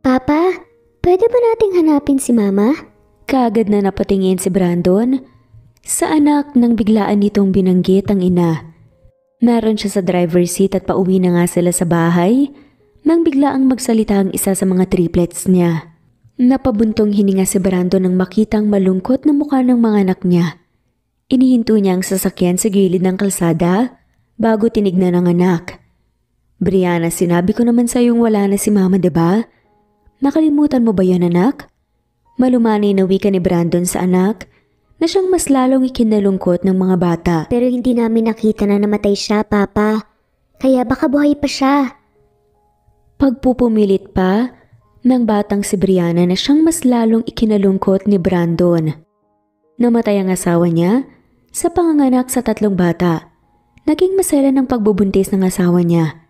Papa, pwede ba nating hanapin si Mama? Kaagad na napatingin si Brandon sa anak nang biglaan nitong binanggit ang ina. Naroon siya sa driver's seat at pauwi na nga sila sa bahay nang biglaang magsalita ang isa sa mga triplets niya. Napabuntong hininga si Brandon nang makitang malungkot na mukha ng mga anak niya. Inihinto niya ang sasakyan sa gilid ng kalsada bago tinignan ang anak. Brianna, sinabi ko naman sa iyong wala na si Mama, diba? Nakalimutan mo ba yan, anak? Malumanay na wika ni Brandon sa anak na siyang mas lalong ikinalungkot ng mga bata. Pero hindi namin nakita na namatay siya, Papa. Kaya baka buhay pa siya. Pagpupumilit pa ng batang si Brianna na siyang mas lalong ikinalungkot ni Brandon. Namatay ang asawa niya sa panganganak sa 3 bata. Naging masaya ng pagbubuntis ng asawa niya.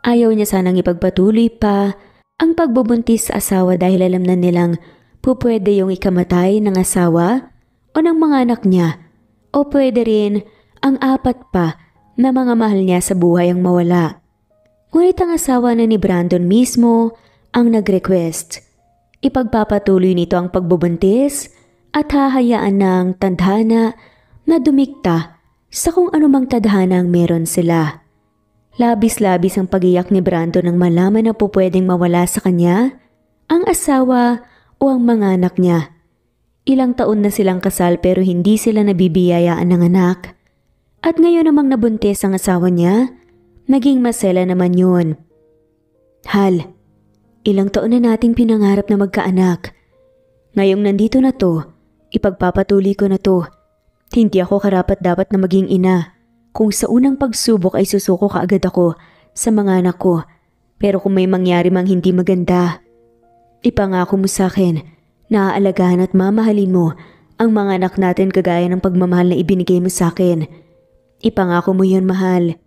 Ayaw niya sanang ipagpatuloy pa ang pagbubuntis sa asawa dahil alam na nilang pupwede yung ikamatay ng asawa o ng mga anak niya o pwede rin ang 4 pa na mga mahal niya sa buhay ang mawala. Ngunit ang asawa na ni Brandon mismo ang nag-request. Ipagpapatuloy nito ang pagbubuntis at hahayaan ng tadhana na dumikta sa kung anumang tadhana ang meron sila. Labis-labis ang pag-iyak ni Brandon nang malaman na pupwedeng mawala sa kanya ang asawa o ang mga anak niya. Ilang taon na silang kasal pero hindi sila nabibiyayaan ng anak. At ngayon namang nabuntis ang asawa niya, naging masela naman yun. Hal, ilang taon na nating pinangarap na magkaanak. Ngayong nandito na to, ipagpapatuloy ko na to. Hindi ako karapat-dapat na maging ina. Kung sa unang pagsubok ay susuko kaagad ako sa mga anak ko. Pero kung may mangyari mang hindi maganda, ipangako mo sa akin na aalagaan at mamahalin mo ang mga anak natin kagaya ng pagmamahal na ibinigay mo sa akin. Ipangako mo yun, mahal.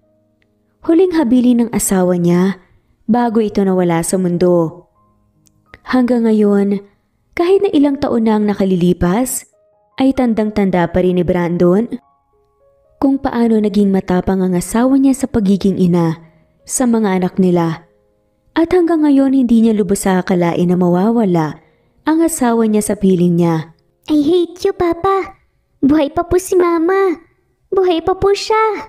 Huling habili ng asawa niya bago ito nawala sa mundo. Hanggang ngayon, kahit na ilang taon na ang nakalilipas, ay tandang-tanda pa rin ni Brandon kung paano naging matapang ang asawa niya sa pagiging ina sa mga anak nila. At hanggang ngayon hindi niya lubos sa akalain na mawawala ang asawa niya sa piling niya. I hate you, Papa. Buhay pa po si Mama. Buhay pa po siya.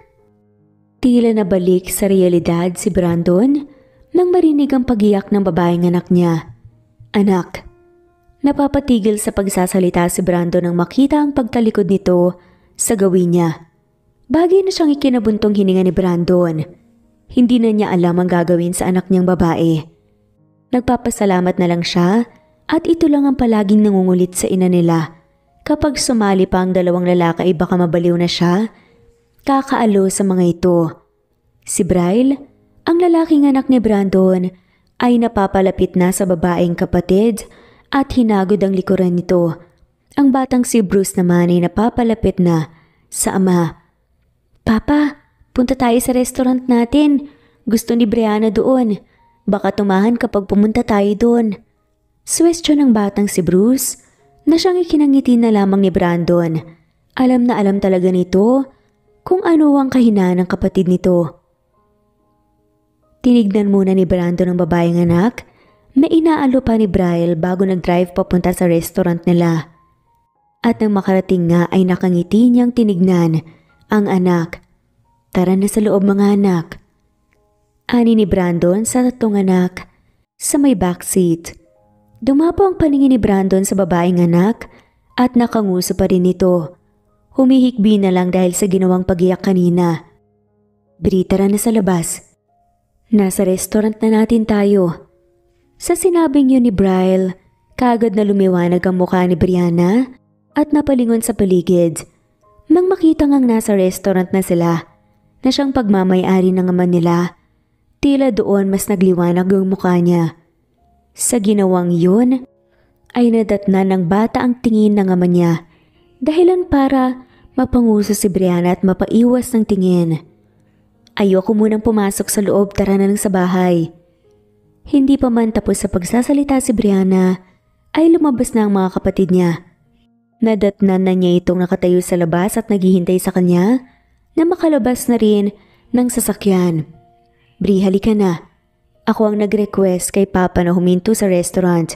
Tila nabalik sa realidad si Brandon nang marinig ang pag-iyak ng babaeng anak niya. Anak. Napapatigil sa pagsasalita si Brandon nang makita ang pagtalikod nito sa gawin niya. Bagay na siyang ikinabuntong hininga ni Brandon. Hindi na niya alam ang gagawin sa anak niyang babae. Nagpapasalamat na lang siya at ito lang ang palaging nangungulit sa ina nila. Kapag sumali pa ang 2 lalaki ay baka mabaliw na siya. Kakaalo sa mga ito. Si Bryle, ang lalaking anak ni Brandon, ay napapalapit na sa babaeng kapatid at hinagod ang likuran nito. Ang batang si Bruce naman ay napapalapit na sa ama. Papa, punta tayo sa restaurant natin. Gusto ni Brianna doon. Baka tumahan kapag pumunta tayo doon. Suwestyon ng batang si Bruce na siyang ikinangiti na lamang ni Brandon. Alam na alam talaga nito kung ano ang kahinaan ng kapatid nito. Tinignan muna ni Brandon ang babaeng anak na inaalo pa ni Bryle bago nag-drive papunta sa restaurant nila. At nang makarating nga ay nakangiti niyang tinignan ang anak. Tara na sa loob, mga anak. Ani ni Brandon sa 3 anak sa may backseat. Dumapo ang paningin ni Brandon sa babaeng anak at nakanguso pa rin ito. Humihikbi na lang dahil sa ginawang pag-iyak kanina. Bri, tara na sa labas. Nasa restaurant na natin tayo. Sa sinabing yun ni Bryle, kaagad na lumiwanag ang mukha ni Brianna at napalingon sa paligid. Nang makita ngang nasa restaurant na sila, na siyang pagmamay-ari ng ama nila, tila doon mas nagliwanag ang mukha niya. Sa ginawang yun, ay nadatnan ng bata ang tingin ng ama niya, dahilan para mapanguso si Brianna at mapaiwas ng tingin. Ayoko munang pumasok sa loob, tara na lang sa bahay. Hindi pa man tapos sa pagsasalita si Brianna, ay lumabas na ang mga kapatid niya. Nadatnan na niya itong nakatayo sa labas at naghihintay sa kanya na makalabas na rin ng sasakyan. Bri, halika na. Ako ang nag-request kay Papa na huminto sa restaurant.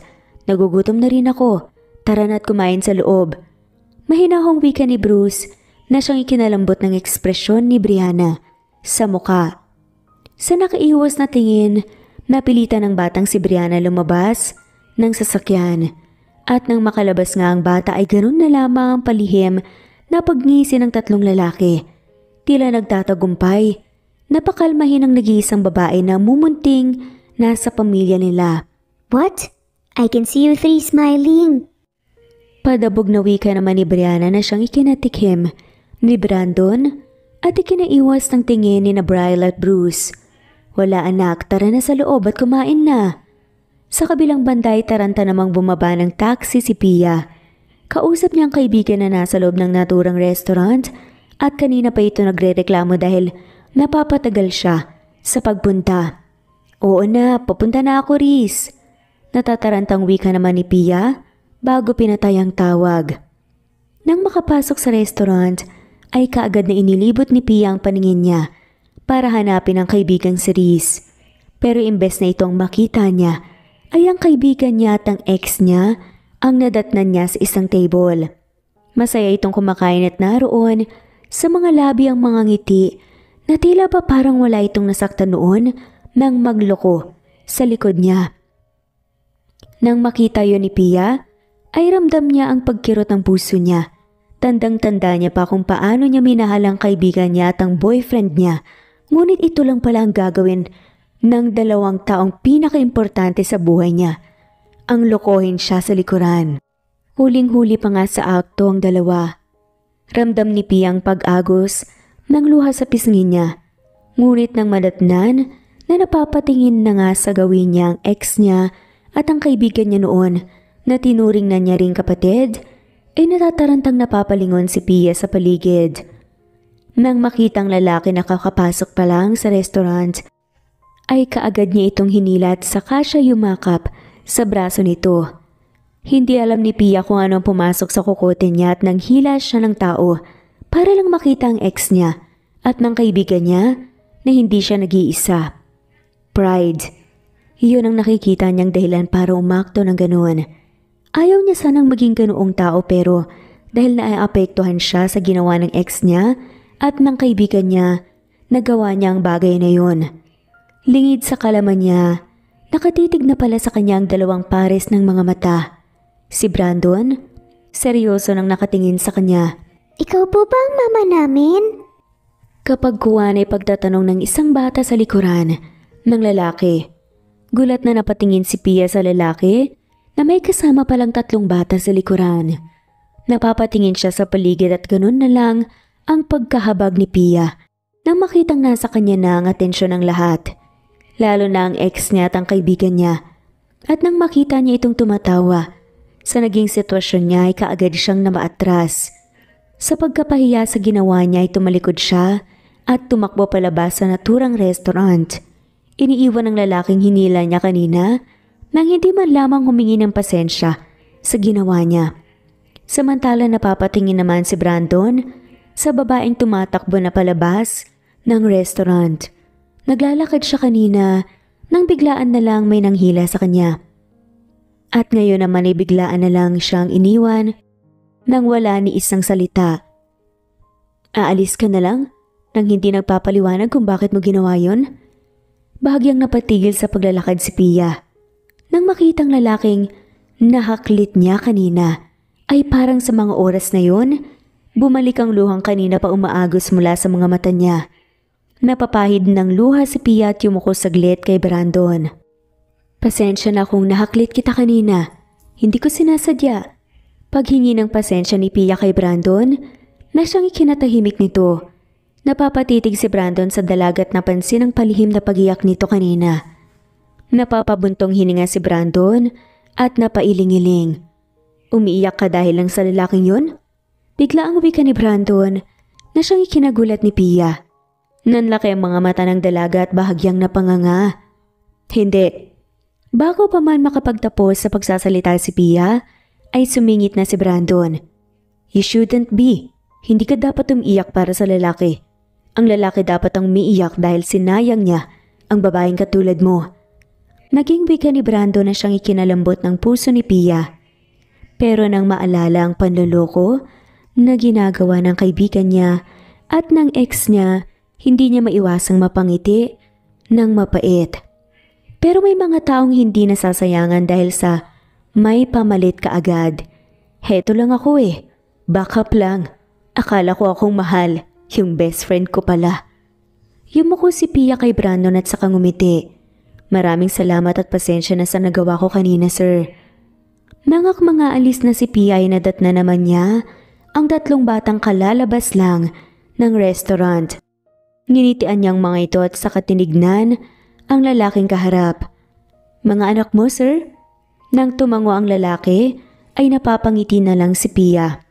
Nagugutom na rin ako. Tara na't kumain sa loob. Mahinahong wika ni Bruce na siyang ikinalambot ng ekspresyon ni Brianna sa muka. Sa nakaiwas na tingin, napilitan ng batang si Brianna lumabas ng sasakyan. At nang makalabas nga ang bata ay ganun na lamang ang palihim na pagngisi ng tatlong lalaki. Tila nagtatagumpay. Napakalmahin ang nag-iisang babae na mumunting nasa pamilya nila. What? I can see you three smiling. Padabog na wika naman ni Brianna na siyang ikinatikim ni Brandon at ikinaiwas ng tingin ni na Bryla at Bruce. Wala anak, tara na sa loob at kumain na. Sa kabilang banda ay taranta namang bumaba ng taxi si Pia. Kausap niya ang kaibigan na nasa loob ng naturang restaurant at kanina pa ito nagrereklamo dahil napapatagal siya sa pagpunta. Oo na, papunta na ako, Riz. Natatarantang wika naman ni Pia bago pinatay ang tawag. Nang makapasok sa restaurant ay kaagad na inilibot ni Pia ang paningin niya para hanapin ang kaibigang si Riz. Pero imbes na itong makita niya ay ang kaibigan niya at ang ex niya ang nadatnan niya sa isang table. Masaya itong kumakain at naroon sa mga labi ang mga ngiti na tila pa parang wala itong nasaktan noon nang magloko sa likod niya. Nang makita yon ni Pia, ay ramdam niya ang pagkirot ng puso niya. Tandang-tanda niya pa kung paano niya minahal ang kaibigan niya at ang boyfriend niya. Ngunit ito lang pala ang gagawin ng dalawang taong pinakaimportante sa buhay niya. Ang lokohin siya sa likuran. Huling-huli pa nga sa akto ang dalawa. Ramdam ni Pia ang pag-agos ng luha sa pisngi niya. Ngunit nang madatnan na napapatingin na nga sa gawin niya ang ex niya at ang kaibigan niya noon na tinuring na niya ring kapatid, ay natatarantang napapalingon si Pia sa paligid. Nang makitang lalaki na kakapasok pa lang sa restaurant, ay kaagad niya itong hinilat saka siya yumakap sa braso nito. Hindi alam ni Pia kung anong pumasok sa kukote niya at nang hila siya ng tao para lang makita ang ex niya at ng kaibigan niya na hindi siya nag-iisa. Pride. Iyon ang nakikita niyang dahilan para umakto ng ganoon. Ayaw niya sanang maging ganoong tao pero dahil naaapektuhan siya sa ginawa ng ex niya at ng kaibigan niya, nagawa niya ang bagay na yun. Lingid sa kalaman niya, nakatitig na pala sa kanya ang dalawang pares ng mga mata. Si Brandon, seryoso nang nakatingin sa kanya. Ikaw po ba ang mama namin? Kapag kuwan ay pagtatanong ng isang bata sa likuran ng lalaki. Gulat na napatingin si Pia sa lalaki na may kasama palang tatlong bata sa likuran. Napapatingin siya sa paligid at ganun na lang ang pagkahabag ni Pia nang makitang nasa kanya na ang atensyon ng lahat. Lalo na ang ex niya at ang kaibigan niya. At nang makita niya itong tumatawa, sa naging sitwasyon niya ay kaagad siyang namaatras. Sa pagkapahiya sa ginawa niya ay tumalikod siya at tumakbo palabas sa naturang restaurant. Iniiwan ng lalaking hinila niya kanina nang hindi man lamang humingi ng pasensya sa ginawa niya. Samantala napapatingin naman si Brandon sa babaeng tumatakbo na palabas ng restaurant. Naglalakad siya kanina nang biglaan na lang may nanghila sa kanya. At ngayon naman ay biglaan na lang siyang iniwan nang wala ni isang salita. Aalis ka na lang nang hindi nagpapaliwanag kung bakit mo ginawa yon? Bahagyang napatigil sa paglalakad si Pia. Nang makitang lalaking nahaklit niya kanina, ay parang sa mga oras na yon, bumalik ang luhang kanina pa umaagos mula sa mga mata niya. Napapahid ng luha si Pia at yumuko saglit kay Brandon. Pasensya na kung nahaklit kita kanina. Hindi ko sinasadya. Paghingi ng pasensya ni Pia kay Brandon, na siyang ikinatahimik nito. Napapatitig si Brandon sa dalagat na pansin ang palihim na pag-iyak nito kanina. Napapabuntong hininga si Brandon at napailing-iling. Umiiyak ka dahil lang sa lalaking yun? Bigla ang wika ni Brandon na siyang ikinagulat ni Pia. Nanlaki ang mga mata ng dalaga at bahagyang napanganga. Hindi. Bago pa man makapagtapos sa pagsasalita si Pia, ay sumingit na si Brandon. You shouldn't be. Hindi ka dapat umiiyak para sa lalaki. Ang lalaki dapat ang umiiyak dahil sinayang niya ang babaeng katulad mo. Naging wika ni Brando na siyang ikinalambot ng puso ni Pia. Pero nang maalala ang panloloko na ginagawa ng kaibigan niya at ng ex niya, hindi niya maiwasang mapangiti ng mapait. Pero may mga taong hindi nasasayangan dahil sa may pamalit ka agad. Heto lang ako backup lang. Akala ko akong mahal, yung best friend ko pala. Yumuko si Pia kay Brandon at saka ngumiti. Maraming salamat at pasensya na sa nagawa ko kanina, sir. Nangak mga alis na si Pia ay nadat na naman niya ang 3 batang kalalabas lang ng restaurant. Nginitian niyang mga ito at saka tinignan ang lalaking kaharap. Mga anak mo, sir? Nang tumango ang lalaki, ay napapangiti na lang si Pia.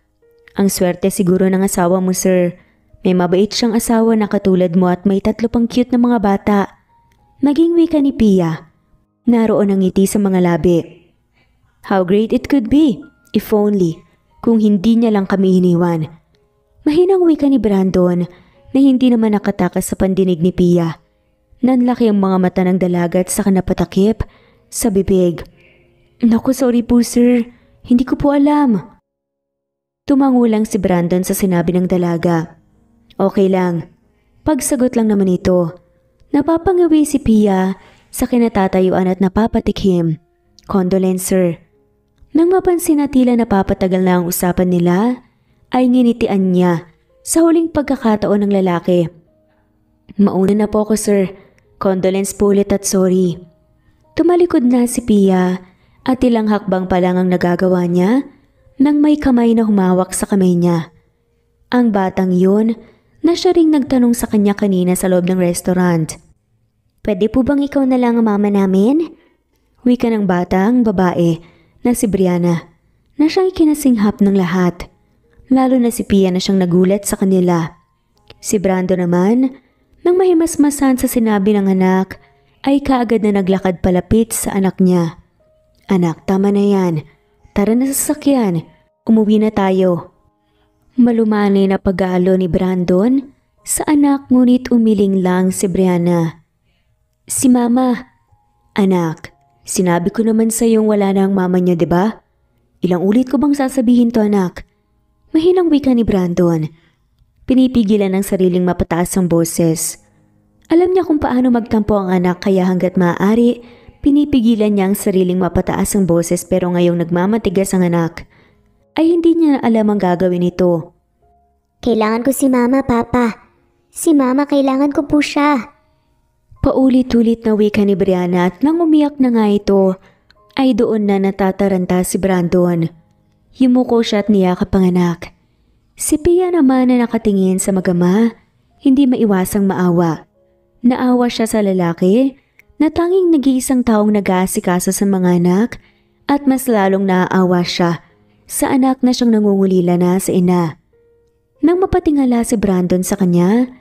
Ang swerte siguro ng asawa mo, sir. May mabait siyang asawa na katulad mo at may 3 pang cute na mga bata. Naging wika ni Pia. Naroon ang ngiti sa mga labi. How great it could be, if only, kung hindi niya lang kami iniwan. Mahinang wika ni Brandon na hindi naman nakatakas sa pandinig ni Pia. Nanlaki ang mga mata ng dalaga at saka napatakip sa bibig. Naku, sorry po sir, hindi ko po alam. Tumango lang si Brandon sa sinabi ng dalaga. Okay lang, pagsagot lang naman ito. Napapangawi si Pia sa kinatatayuan at napapatikim. Condolence, sir. Nang mapansin na tila napapatagal na ang usapan nila, ay nginitian niya sa huling pagkakataon ng lalaki. Mauna na po ako, sir. Condolence po ulit at sorry. Tumalikod na si Pia at ilang hakbang pa lang ang nagagawa niya nang may kamay na humawak sa kamay niya. Ang batang yun na siya ring nagtanong sa kanya kanina sa loob ng restaurant. Pwede po bang ikaw na lang ang mama namin? Wika ng batang babae na si Brianna na siyang ikinasinghap ng lahat. Lalo na si Pia na siyang nagulat sa kanila. Si Brando naman, nang mahimasmasan sa sinabi ng anak, ay kaagad na naglakad palapit sa anak niya. Anak, tama na yan. Tara na sa sasakyan. Umuwi na tayo. Malumani na pag-aalo ni Brandon sa anak ngunit umiling lang si Brianna. Si mama. Anak, sinabi ko naman sa iyong wala na ang mama niya, diba? Ilang ulit ko bang sasabihin to, anak? Mahinang wika ni Brandon. Pinipigilan ng sariling mapataas ang boses. Alam niya kung paano magtampo ang anak kaya hanggat maaari, pinipigilan niya ang sariling mapataas ang boses pero ngayong nagmamatigas ang anak, ay hindi niya na alam ang gagawin nito. Kailangan ko si mama, papa. Si mama, kailangan ko po siya. Paulit-ulit na wika ni Brianna at nang umiyak na nga ito, ay doon na natataranta si Brandon. Yumuko siya at niyakap ang anak. Si Pia naman na nakatingin sa magama, hindi maiwasang maawa. Naawa siya sa lalaki na tanging nag-iisang taong nag-aasikaso sa mga anak at mas lalong naaawa siya sa anak na siyang nangungulila na sa ina. Nang mapatingala si Brandon sa kanya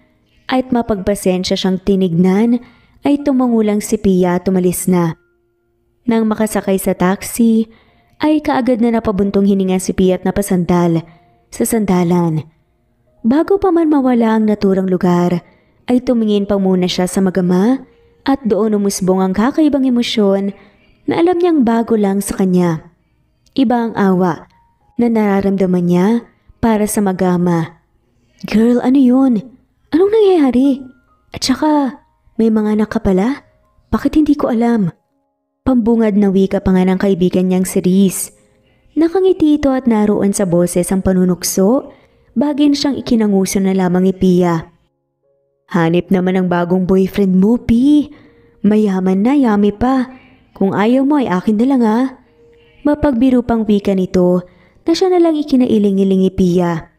at mapagpasensya siyang tinignan ay tumangulang si Pia at tumalis na. Nang makasakay sa taxi ay kaagad na napabuntong hininga si Pia at napasandal sa sandalan. Bago pa man mawala ang naturang lugar ay tumingin pa muna siya sa magama at doon umusbong ang kakaibang emosyon na alam niyang bago lang sa kanya. Iba ang awa na nararamdaman niya para sa magama. Girl, ano yun? Anong nangyayari? At saka, may mga anak ka pala? Bakit hindi ko alam? Pambungad na wika pa nga ng kaibigan niyang si Reese. Nakangiti ito at naroon sa boses ang panunukso, bagin siyang ikinanguso na lamang ni Pia. Hanip naman ang bagong boyfriend mo, Pi. Mayaman na, yummy pa. Kung ayaw mo ay akin na lang ha. Mapagbiro pang wika nito na siya na lang ikinailing-iling ni Pia.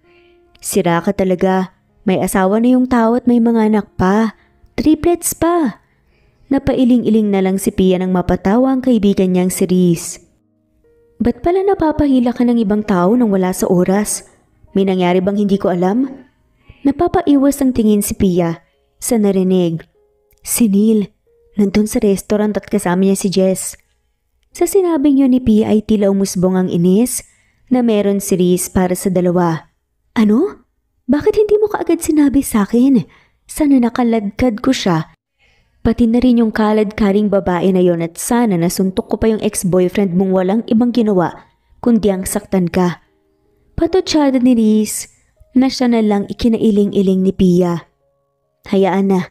Sira ka talaga. May asawa na yung tao at may mga anak pa. Triplets pa. Napailing-iling na lang si Pia nang mapatawa ang kaibigan niyang si Reese. Ba't pala napapahila ka ng ibang tao nang wala sa oras? May nangyari bang hindi ko alam? Napapaiwas ang tingin si Pia sa narinig. Si Neil, nandun sa restaurant at kasama niya si Jess. Sa sinabing yun ni Pia ay tila umusbong ang inis na meron si Reese para sa dalawa. Ano? Bakit hindi mo kaagad sinabi sa akin? Sana nakaladkad ko siya Pati na rin yung kalad-karing babae na yon at sana nasuntok ko pa yung ex-boyfriend mong walang ibang ginawa kundi ang saktan ka. Patutsada ni Riz na siya na lang ikinailing-iling ni Pia. Hayaan na,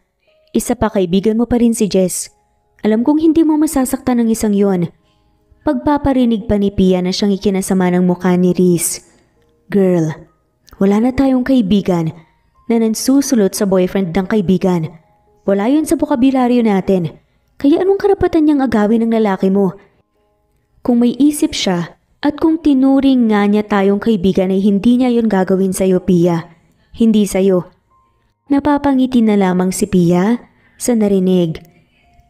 isa pa kaibigan mo pa rin si Jess. Alam kong hindi mo masasaktan ng isang yon. Pagpaparinig pa ni Pia na siyang ikinasama ng mukha ni Riz. Girl, wala na tayong kaibigan na nansusulot sa boyfriend ng kaibigan. Wala yun sa bokabularyo natin. Kaya anong karapatan niyang agawin ng lalaki mo? Kung may isip siya at kung tinuring nga niya tayong kaibigan ay hindi niya yun gagawin sa'yo, Pia. Hindi sa'yo. Napapangiti na lamang si Pia sa narinig.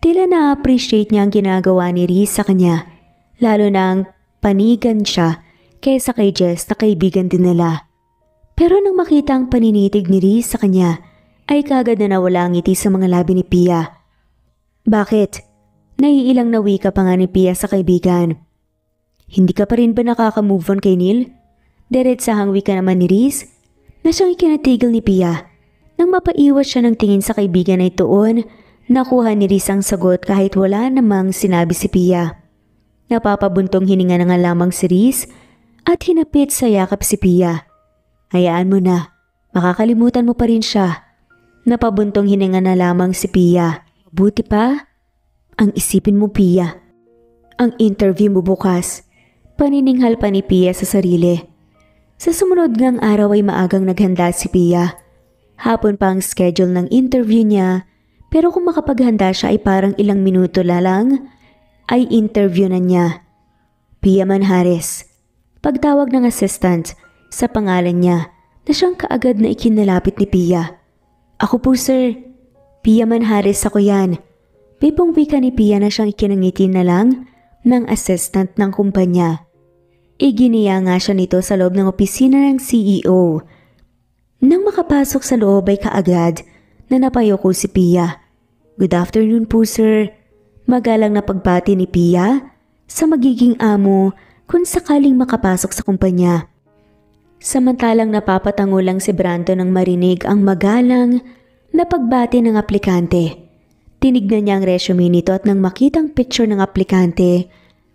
Tila na-appreciate niya ang ginagawa ni Riz sa kanya. Lalo na ang panigan siya kaysa kay Jess na kaibigan din nila. Pero nang makita ang paninitig ni Riz sa kanya, ay kagad na nawala ang ngiti sa mga labi ni Pia. Bakit? Naiilang na wika pa nga ni Pia sa kaibigan. Hindi ka pa rin ba nakaka-move on kay Neil? Diretsahang wika naman ni Riz na siyang ikinatigil ni Pia. Nang mapaiwas siya ng tingin sa kaibigan ay tuon, nakuha ni Riz ang sagot kahit wala namang sinabi si Pia. Napapabuntong hininga na nga lamang si Riz at hinapit sa yakap si Pia. Hayaan mo na, makakalimutan mo pa rin siya. Napabuntong hininga na lamang si Pia. Buti pa, ang isipin mo Pia. Ang interview mo bukas. Panininghal pa ni Pia sa sarili. Sa sumunod ngang araw ay maagang naghanda si Pia. Hapon pa ang schedule ng interview niya, pero kung makapaghanda siya ay parang ilang minuto lang ay interview na niya. Pia Manjares. Pagtawag ng assistant sa pangalan niya na siyang kaagad na ikinalapit ni Pia. Ako po sir, Pia Manjares ako yan. Pipong wika ni Pia na siyang ikinangiti na lang ng assistant ng kumpanya. Iginiya nga siya nito sa loob ng opisina ng CEO. Nang makapasok sa loob ay kaagad na napayoko si Pia. Good afternoon po sir. Magalang na pagbati ni Pia sa magiging amo kung sakaling makapasok sa kumpanya. Samantalang napapatango lang si Brandon nang marinig ang magalang na pagbati ng aplikante. Tinignan niya ang resume nito at nang makitang picture ng aplikante,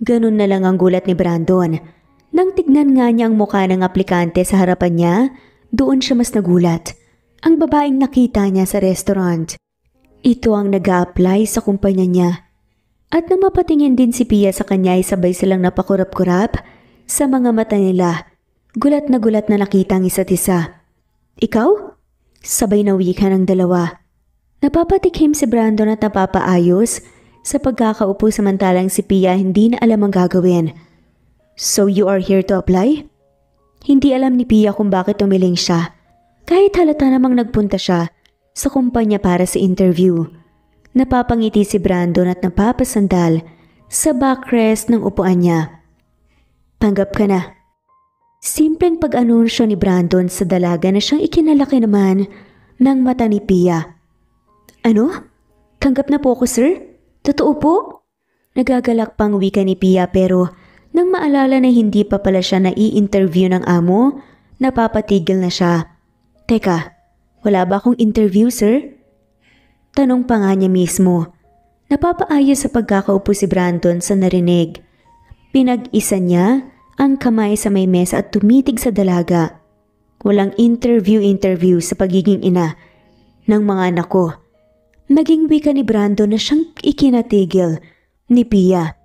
ganun na lang ang gulat ni Brandon. Nang tignan nga niya ang mukha ng aplikante sa harapan niya, doon siya mas nagulat. Ang babaeng nakita niya sa restaurant. Ito ang nag-a-apply sa kumpanya niya. At nang mapatingin din si Pia sa kanya ay sabay silang napakurap-kurap sa mga mata nila. Gulat na nakita ang isa't isa. Ikaw? Sabay na wika ng dalawa. Napapatikim si Brandon at napapaayos sa pagkakaupo samantalang si Pia hindi na alam ang gagawin. So you are here to apply? Hindi alam ni Pia kung bakit umiling siya. Kahit halata namang nagpunta siya sa kumpanya para sa interview. Napapangiti si Brandon at napapasandal sa backrest ng upuan niya. Tanggap ka na. Simpleng pag-anunsyo ni Brandon sa dalaga na siyang ikinalaki naman ng mata ni Pia. Ano? Tanggap na po ako sir? Totoo po? Nagagalak pang wika ni Pia pero nang maalala na hindi pa pala siya na-i-interview ng amo, napapatigil na siya. Teka, wala ba akong interview sir? Tanong pa nga niya mismo. Napapaayos sa pagkakaupo si Brandon sa narinig. Pinag-isa niya ang kamay sa may mesa at tumitig sa dalaga. Walang interview sa pagiging ina ng mga anak ko. Naging wika ni Brandon na siyang ikinatigil ni Pia.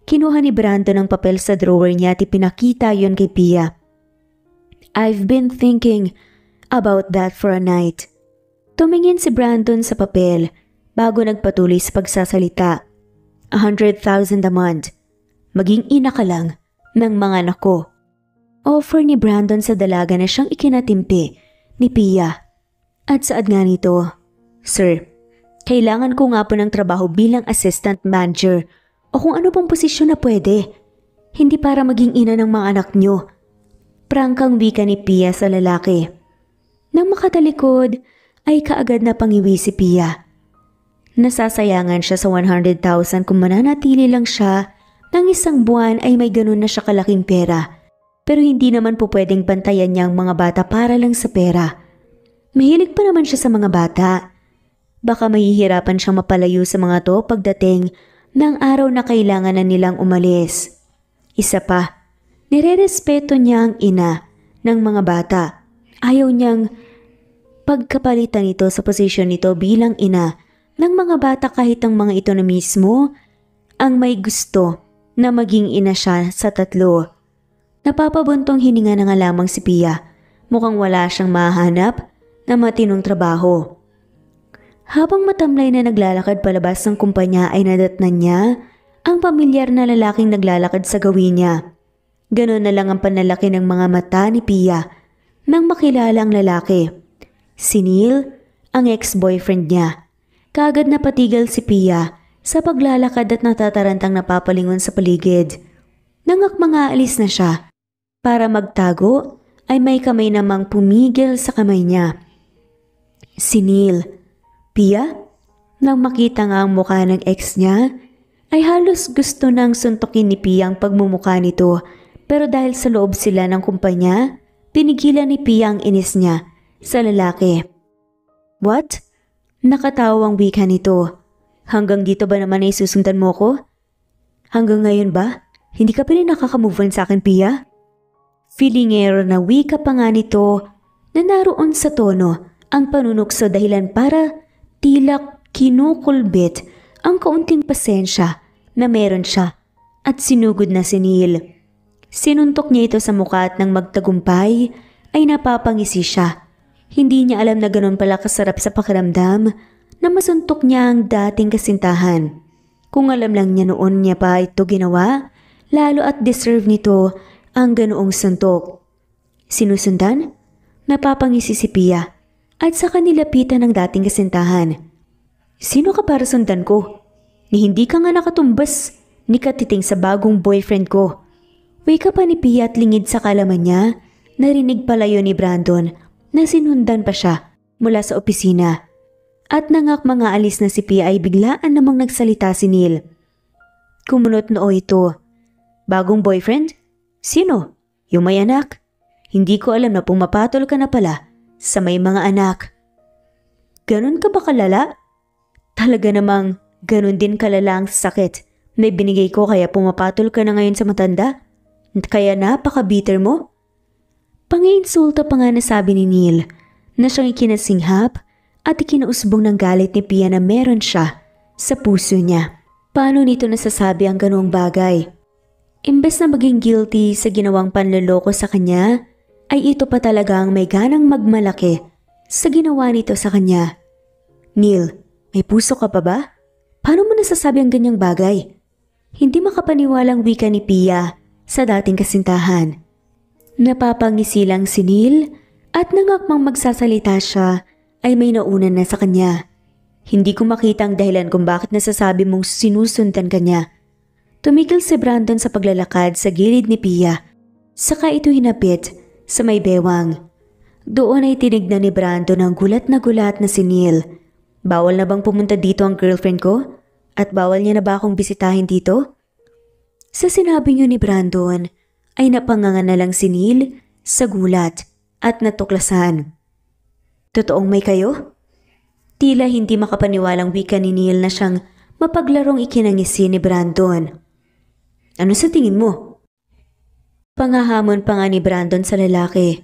Kinuha ni Brandon ang papel sa drawer niya at ipinakita yon kay Pia. I've been thinking about that for a night. Tumingin si Brandon sa papel bago nagpatuloy sa pagsasalita. 100,000 a month. Maging ina ka lang ng mga anak ko. Offer ni Brandon sa dalaga na siyang ikinatimpi ni Pia. At saad nga nito, Sir, kailangan ko nga po ng trabaho bilang assistant manager o kung ano pong posisyon na pwede. Hindi para maging ina ng mga anak niyo. Prangkang wika ni Pia sa lalaki. Nang makatalikod ay kaagad na pangiwi si Pia. Nasasayangan siya sa 100,000 kung mananatili lang siya ng isang buwan ay may ganun na siya kalaking pera. Pero hindi naman po pwedeng bantayan niya ang mga bata para lang sa pera. Mahilig pa naman siya sa mga bata. Baka mahihirapan siyang mapalayo sa mga to pagdating ng araw na kailangan na nilang umalis. Isa pa, nirerespeto niya ang ina ng mga bata. Ayaw niyang pagkapalitan ito sa posisyon nito bilang ina ng mga bata kahit ang mga ito na mismo ang may gusto na maging ina siya sa tatlo. Napapabuntong hininga na nga lamang si Pia. Mukhang wala siyang mahanap na matinong trabaho. Habang matamlay na naglalakad palabas ng kumpanya ay nadatnan niya ang pamilyar na lalaking naglalakad sa gawin niya. Ganon na lang ang panlalaki ng mga mata ni Pia nang makilala ang lalaki. Si Neil, ang ex-boyfriend niya. Kaagad na patigil si Pia sa paglalakad at natatarantang napapalingon sa paligid. Nangak mga alis na siya. Para magtago ay may kamay namang pumigil sa kamay niya. Si Neil. Pia, nang makita nga ang mukha ng ex niya, ay halos gusto nang suntukin ni Pia ang pagmumukha nito, pero dahil sa loob sila ng kumpanya, pinigilan ni Pia ang inis niya sa lalaki. What? Nakatawang wika nito. Hanggang dito ba naman ay susundan mo ko? Hanggang ngayon ba? Hindi ka pa rin nakaka-move on sa akin, Pia? Feelingero na wika pa nga nito na naroon sa tono ang panunukso dahilan para tila kinukulbit ang kaunting pasensya na meron siya at sinugod na si Neil. Sinuntok niya ito sa mukha at nang magtagumpay ay napapangisi siya. Hindi niya alam na ganun pala kasarap sa pakiramdam na masuntok niya ang dating kasintahan. Kung alam lang niya noon niya pa ito ginawa, lalo at deserve nito ang ganoong suntok. Sinusundan? Napapangisi si Pia at sa kanilapitan ng dating kasintahan. Sino ka para sundan ko? Ni hindi ka nga nakatumbas ni katiting sa bagong boyfriend ko. Wika pa ni Pia at lingid sa kalaman niya, narinig pala yun ni Brandon na sinundan pa siya mula sa opisina. At nangak mga alis na si Pia ay biglaan namang nagsalita si Neil. Kumunot noo ito. Bagong boyfriend? Sino? Yung may anak? Hindi ko alam na pumapatol ka na pala sa may mga anak. Ganon ka ba kalala? Talaga namang ganon din kalala ang sakit na binigay ko kaya pumapatol ka na ngayon sa matanda? Kaya napaka-bitter mo? Panginsulta pa nga nasabi ni Neil na siyang ikinasinghap at ikinausbong ng galit ni Pia na meron siya sa puso niya. Paano nito nasasabi ang ganoong bagay? Imbes na maging guilty sa ginawang panloloko sa kanya, ay ito pa talaga ang may ganang magmalaki sa ginawa nito sa kanya. Neil, may puso ka pa ba? Paano mo nasasabi ang ganyang bagay? Hindi makapaniwalang wika ni Pia sa dating kasintahan. Napapangisi lang si Neil at nangakmang magsasalita siya ay may naunan na sa kanya. Hindi ko makita ang dahilan kung bakit nasasabi mong sinusundan ka niya. Tumigil si Brandon sa paglalakad sa gilid ni Pia. Saka ito hinapit sa may bewang. Doon ay tinignan ni Brandon ang gulat na si Neil. Bawal na bang pumunta dito ang girlfriend ko? At bawal niya na ba akong bisitahin dito? Sa sinabi niyo ni Brandon, ay napanganga na lang si Neil sa gulat at natuklasan. Totoong may kayo? Tila hindi makapaniwalang wika ni Neil na siyang mapaglarong ikinangisi ni Brandon. Ano sa tingin mo? Pangahamon pa nga ni Brandon sa lalaki.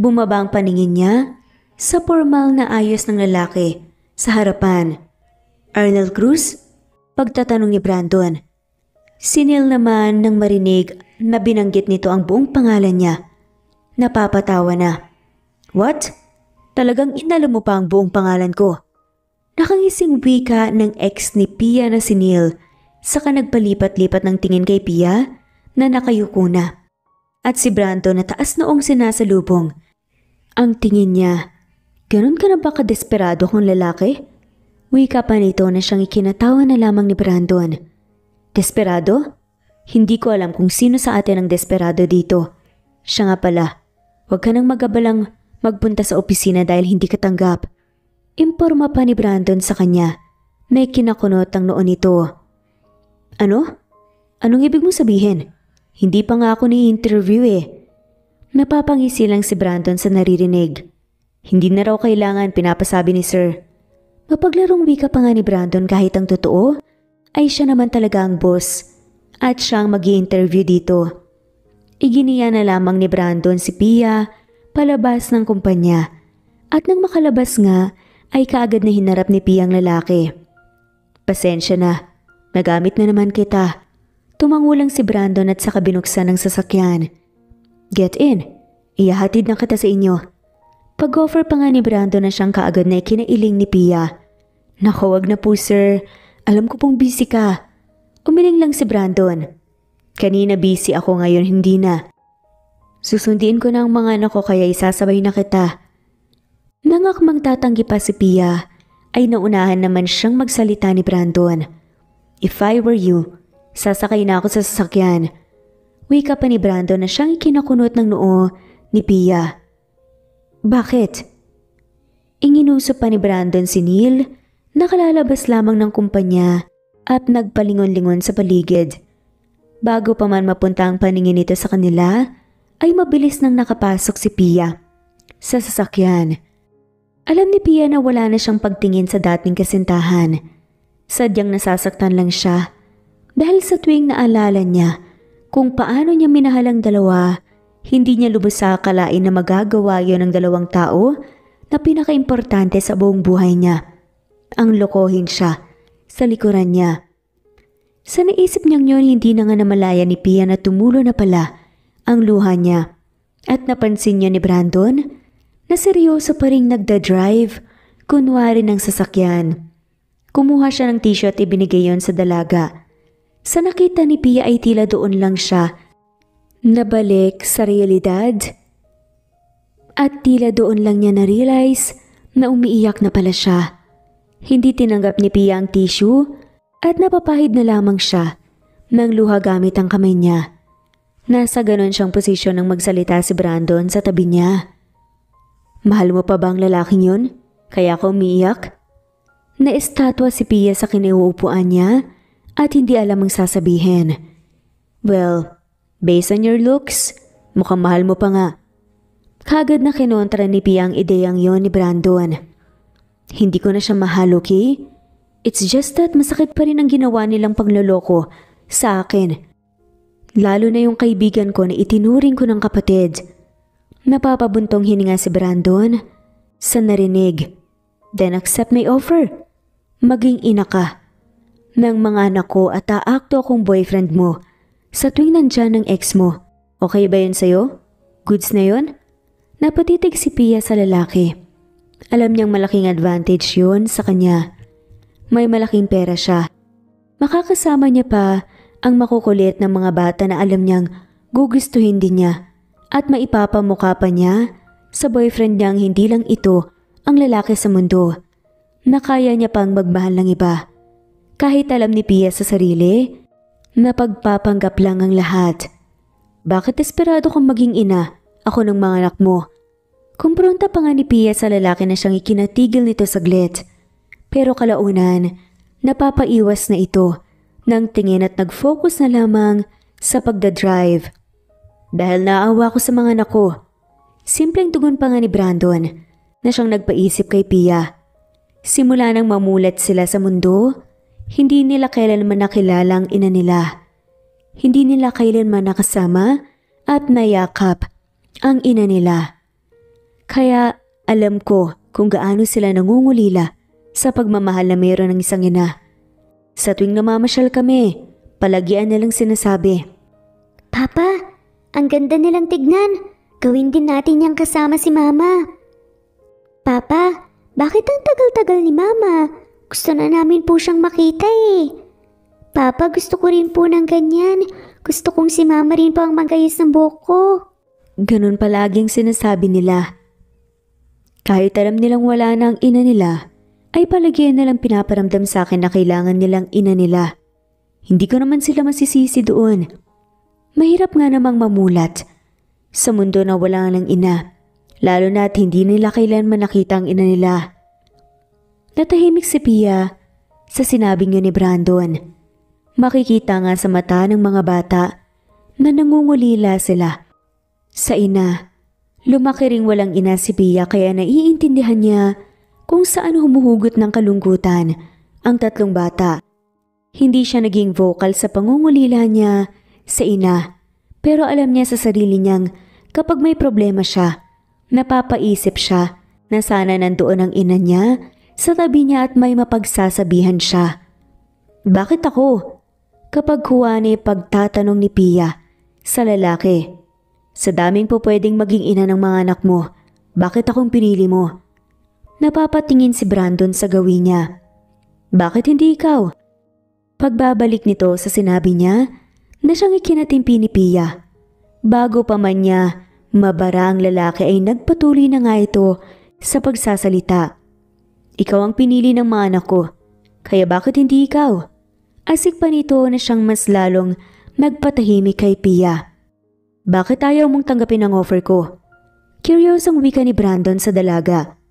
Bumaba ang paningin niya sa formal na ayos ng lalaki sa harapan. Arnel Cruz? Pagtatanong ni Brandon. Si Neil naman nang marinig na binanggit nito ang buong pangalan niya. Napapatawa na. What? Talagang inalam mo pa ang buong pangalan ko? Nakangising wika ng ex ni Pia na si Neil. Saka nagpalipat-lipat ng tingin kay Pia na nakayuko na. At si Brandon na taas noong sinasalubong. Ang tingin niya, ganun ka na ba kadesperado kung lalaki? Wika pa nito na siyang ikinatawa na lamang ni Brandon. Desperado? Hindi ko alam kung sino sa atin ang desperado dito. Siya nga pala, huwag ka nang magabalang magpunta sa opisina dahil hindi ka tanggap. Imporma pa ni Brandon sa kanya na ikinakunot ang noon nito. Ano? Anong ibig mong sabihin? Hindi pa nga ako ni-interview eh. Napapangisi lang si Brandon sa naririnig. Hindi na raw kailangan pinapasabi ni Sir. Mapaglarong wika pa nga ni Brandon kahit ang totoo ay siya naman talaga ang boss at siya ang mag-i-interview dito. Iginiya na lamang ni Brandon si Pia palabas ng kumpanya at nang makalabas nga ay kaagad na hinarap ni Pia ang lalaki. Pasensya na, nagamit na naman kita. Tumangulang si Brandon at saka binuksan ng sasakyan. Get in, iyahatid na kita sa inyo. Pag-offer pa nga ni Brandon na siyang kaagad na ikinailing ni Pia. Naku, wag na po sir, alam ko pong busy ka. Umiling lang si Brandon. Kanina busy ako, ngayon hindi na. Susundiin ko na ang mga anak ko kaya isasabay na kita. Nang akmang tatanggi pa si Pia, ay naunahan naman siyang magsalita ni Brandon. If I were you, sasakay na ako sa sasakyan. Wika pa ni Brandon na siyang ikinakunot ng noo ni Pia. Bakit? Inginuso pa ni Brandon si Neil, nakalalabas lamang ng kumpanya at nagpalingon-lingon sa paligid. Bago pa man mapunta ang paningin nito sa kanila, ay mabilis nang nakapasok si Pia sa sasakyan. Alam ni Pia na wala na siyang pagtingin sa dating kasintahan. Sadyang nasasaktan lang siya dahil sa tuwing naalala niya kung paano niya minahal ang dalawa, hindi niya lubos sa akalain na magagawa yon ng dalawang tao na pinaka-importante sa buong buhay niya. Ang lokohin siya sa likuran niya. Sa naisip niyang yun, hindi na nga namalaya ni Pia na tumulo na pala ang luha niya. At napansin niya ni Brandon na seryoso pa ring nagda-drive, kunwari ng sasakyan. Kumuha siya ng tissue at ibinigay yon sa dalaga. Sa nakita ni Pia ay tila doon lang siya nabalik sa realidad. At tila doon lang niya na-realize na umiiyak na pala siya. Hindi tinanggap ni Pia ang tissue at napapahid na lamang siya ng luha gamit ang kamay niya. Nasa ganon siyang posisyon nang magsalita si Brandon sa tabi niya. Mahal mo pa ba ang lalaking yun? Kaya ka umiiyak? Naestatwa si Pia sa kinauupuan niya at hindi alam ang sasabihin. Well, based on your looks, mukhang mahal mo pa nga. Kagad na kinontra ni Pia ang ideyang yon ni Brandon. Hindi ko na siya mahal, okay? It's just that masakit pa rin ang ginawa nilang pagloloko sa akin. Lalo na yung kaibigan ko na itinuring ko ng kapatid. Napapabuntong hininga si Brandon sa narinig. Then accept my offer. Maging ina ka ng mga anak ko at aakto akong boyfriend mo sa tuwing nandyan ng ex mo. Okay ba yun sa'yo? Goods na yun? Napatitig si Pia sa lalaki. Alam niyang malaking advantage yun sa kanya. May malaking pera siya. Makakasama niya pa ang makukulit ng mga bata na alam niyang gugustuhin din niya. At maipapamukha pa niya sa boyfriend niyang hindi lang ito ang lalaki sa mundo, na kaya niya pang magmahal ng iba. Kahit alam ni Pia sa sarili na pagpapanggap lang ang lahat. Bakit desperado kang maging ina, ako ng mga anak mo? Kumpronta pa nga ni Pia sa lalaki na siyang ikinatigil nito saglit. Pero kalaunan, napapaiwas na ito ng tingin at nag-focus na lamang sa pagdadrive. Dahil naawa ko sa mga anak ko. Simpleng tugon pa nga ni Brandon na siyang nagpaisip kay Pia. Simula nang mamulat sila sa mundo, hindi nila kailanman nakilala ang ina nila. Hindi nila kailanman nakasama at nayakap ang ina nila. Kaya alam ko kung gaano sila nangungulila sa pagmamahal na mayroon ng isang ina. Sa tuwing namamasyal kami, palagian nilang sinasabi, Papa, ang ganda nilang tignan. Gawin din natin niyang kasama si Mama. Papa, bakit ang tagal-tagal ni Mama? Gusto na namin po siyang makita eh. Papa, gusto ko rin po ng ganyan. Gusto kong si Mama rin po ang magayos ng buhok ko. Ganun palaging sinasabi nila. Kahit alam nilang wala na ang ina nila, ay palagyan nilang pinaparamdam sa akin na kailangan nilang ina nila. Hindi ko naman sila masisisi doon. Mahirap nga namang mamulat sa mundo na wala ng ina, lalo na at hindi nila kailanman nakita ang ina nila. Natahimik si Pia sa sinabing yun ni Brandon. Makikita nga sa mata ng mga bata na nangungulila sila sa ina. Lumaki ring walang ina si Pia kaya naiintindihan niya kung saan humuhugot ng kalungkutan ang tatlong bata. Hindi siya naging vocal sa pangungulila niya sa ina, pero alam niya sa sarili niyang kapag may problema siya, napapaisip siya na sana nandoon ang ina niya sa tabi niya at may mapagsasabihan siya. Bakit ako? Kapag huwani pagtatanong ni Pia sa lalaki. Sa daming po pwedeng maging ina ng mga anak mo, bakit akong pinili mo? Napapatingin si Brandon sa gawin niya. Bakit hindi ikaw? Pagbabalik nito sa sinabi niya na siyang ikinatimpi ni Pia. Bago pa man niya mabara ang lalaki ay nagpatuloy na nga ito sa pagsasalita. Ikaw ang pinili ng mga anak ko, kaya bakit hindi ikaw? Asik pa nito na siyang mas lalong nagpatahimik kay Pia. Bakit ayaw mong tanggapin ang offer ko? Curious ang wika ni Brandon sa dalaga.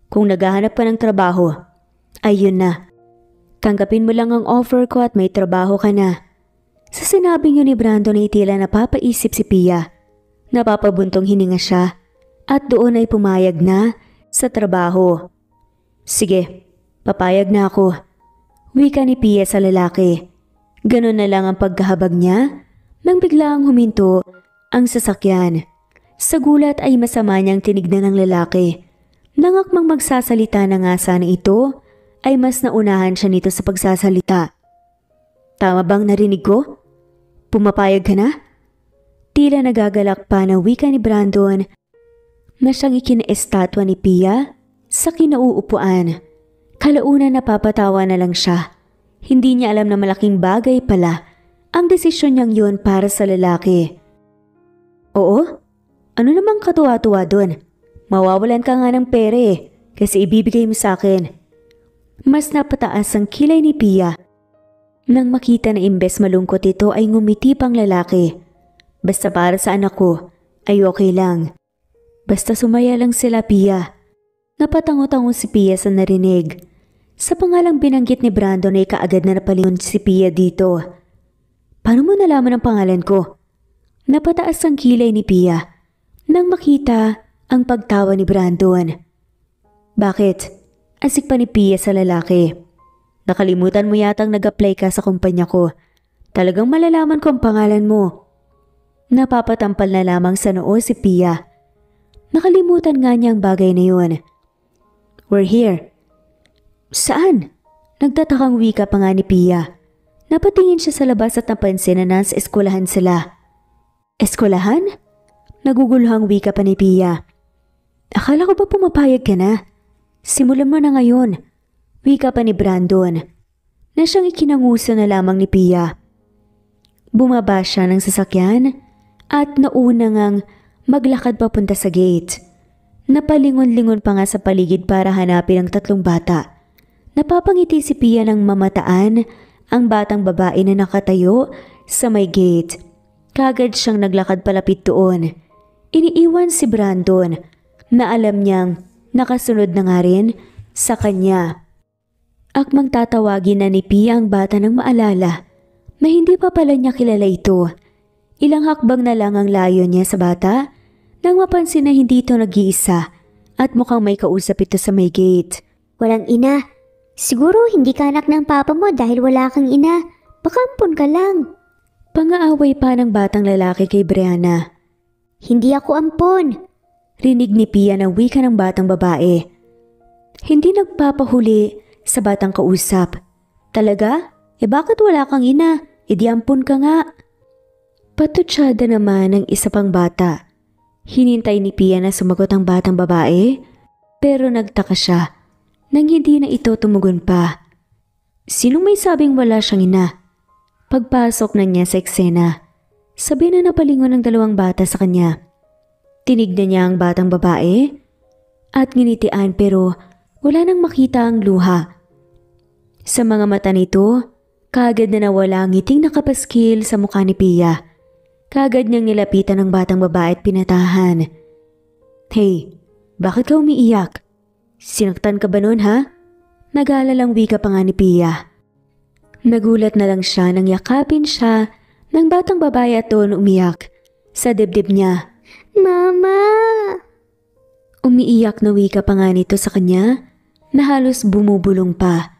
Kung naghahanap ka ng trabaho, ayun na. Tanggapin mo lang ang offer ko at may trabaho ka na. Sa sinabing yun ni Brandon ay tila napapaisip si Pia. Napapabuntong hininga siya at doon ay pumayag na sa trabaho. Sige, papayag na ako. Wika ni Pia sa lalaki. Ganon na lang ang pagkahabag niya nang biglaang huminto ang sasakyan. Sa gulat ay masama niyang tinignan ng lalaki. Nangakmang magsasalita na nga sana ito ay mas naunahan siya nito sa pagsasalita. Tama bang narinig ko? Pumapayag ka na? Tila nagagalak pa na wika ni Brandon na siyang ikinaestatwa ni Pia sa kinauupuan. Kalaunan napapatawa na lang siya. Hindi niya alam na malaking bagay pala ang desisyon niyang yun para sa lalaki. Oo? Ano namang katuwa-tuwa doon? Mawawalan ka nga ng pere kasi ibibigay mo sa akin. Mas napataas ang kilay ni Pia. Nang makita na imbes malungkot ito ay ngumiti pang lalaki. Basta para sa anak ko ay okay lang. Basta sumaya lang sila, Pia. Napatango-tango si Pia sa narinig. Sa pangalang binanggit ni Brandon ay kaagad na napalingon si Pia dito. Paano mo nalaman ang pangalan ko? Napataas ang kilay ni Pia nang makita ang pagtawa ni Brandon. Bakit? Asik pa ni Pia sa lalaki. Nakalimutan mo yatang nag-apply ka sa kumpanya ko. Talagang malalaman ko ang pangalan mo. Napapatampal na lamang sa noo si Pia. Nakalimutan nga niya ang bagay na yun. We're here. Saan? Nagtatakang wika pa nga ni Pia. Napatingin siya sa labas at napansin na nasa eskwelahan sila. Eskwelahan? Naguguluhang wika pa ni Pia. Akala ko ba pumapayag ka na? Simulan mo na ngayon. Wika pa ni Brandon na siyang ikinanguso na lamang ni Pia. Bumaba siya ng sasakyan at nauna ngang maglakad papunta sa gate. Napalingon-lingon pa nga sa paligid para hanapin ang tatlong bata. Napapangiti si Pia ng mamataan ang batang babae na nakatayo sa may gate. Kagad siyang naglakad palapit doon. Iniiwan si Brandon na alam niyang nakasunod na nga rin sa kanya. Akmang tatawagin na ni Pia ang bata ng maalala na hindi pa pala niya kilala ito. Ilang hakbang na lang ang layo niya sa bata nang mapansin na hindi ito nag-iisa at mukhang may kausap ito sa may gate. Walang ina. Siguro hindi ka anak ng papa mo dahil wala kang ina. Baka ampun ka lang. Pangaaway pa ng batang lalaki kay Brianna. Hindi ako ampon. Rinig ni Pia ng wika ng batang babae. Hindi nagpapahuli sa batang kausap. Talaga? Bakit wala kang ina? Di ampun ka nga. Patutsada naman ng isa pang bata. Hinintay ni Pia na sumagot ang batang babae, pero nagtaka siya nang hindi na ito tumugon pa. Sinong may sabing wala siyang ina? Pagpasok na niya sa eksena, sabi na napalingon ng dalawang bata sa kanya. Tinignan niya ang batang babae at nginitian pero wala nang makita ang luha. Sa mga mata nito, kagad na nawala ang ngiting nakapaskil sa mukha ni Pia. Kagad niyang nilapitan ang batang babae at pinatahan. Hey, bakit ka umiiyak? Sinaktan ka ba nun ha? Nag-aalalang wika pa nga ni Pia. Nagulat na lang siya nang yakapin siya ng batang babae at doon umiyak sa dibdib niya. Mama! Umiiyak na wika pa nga nito sa kanya na halos bumubulong pa.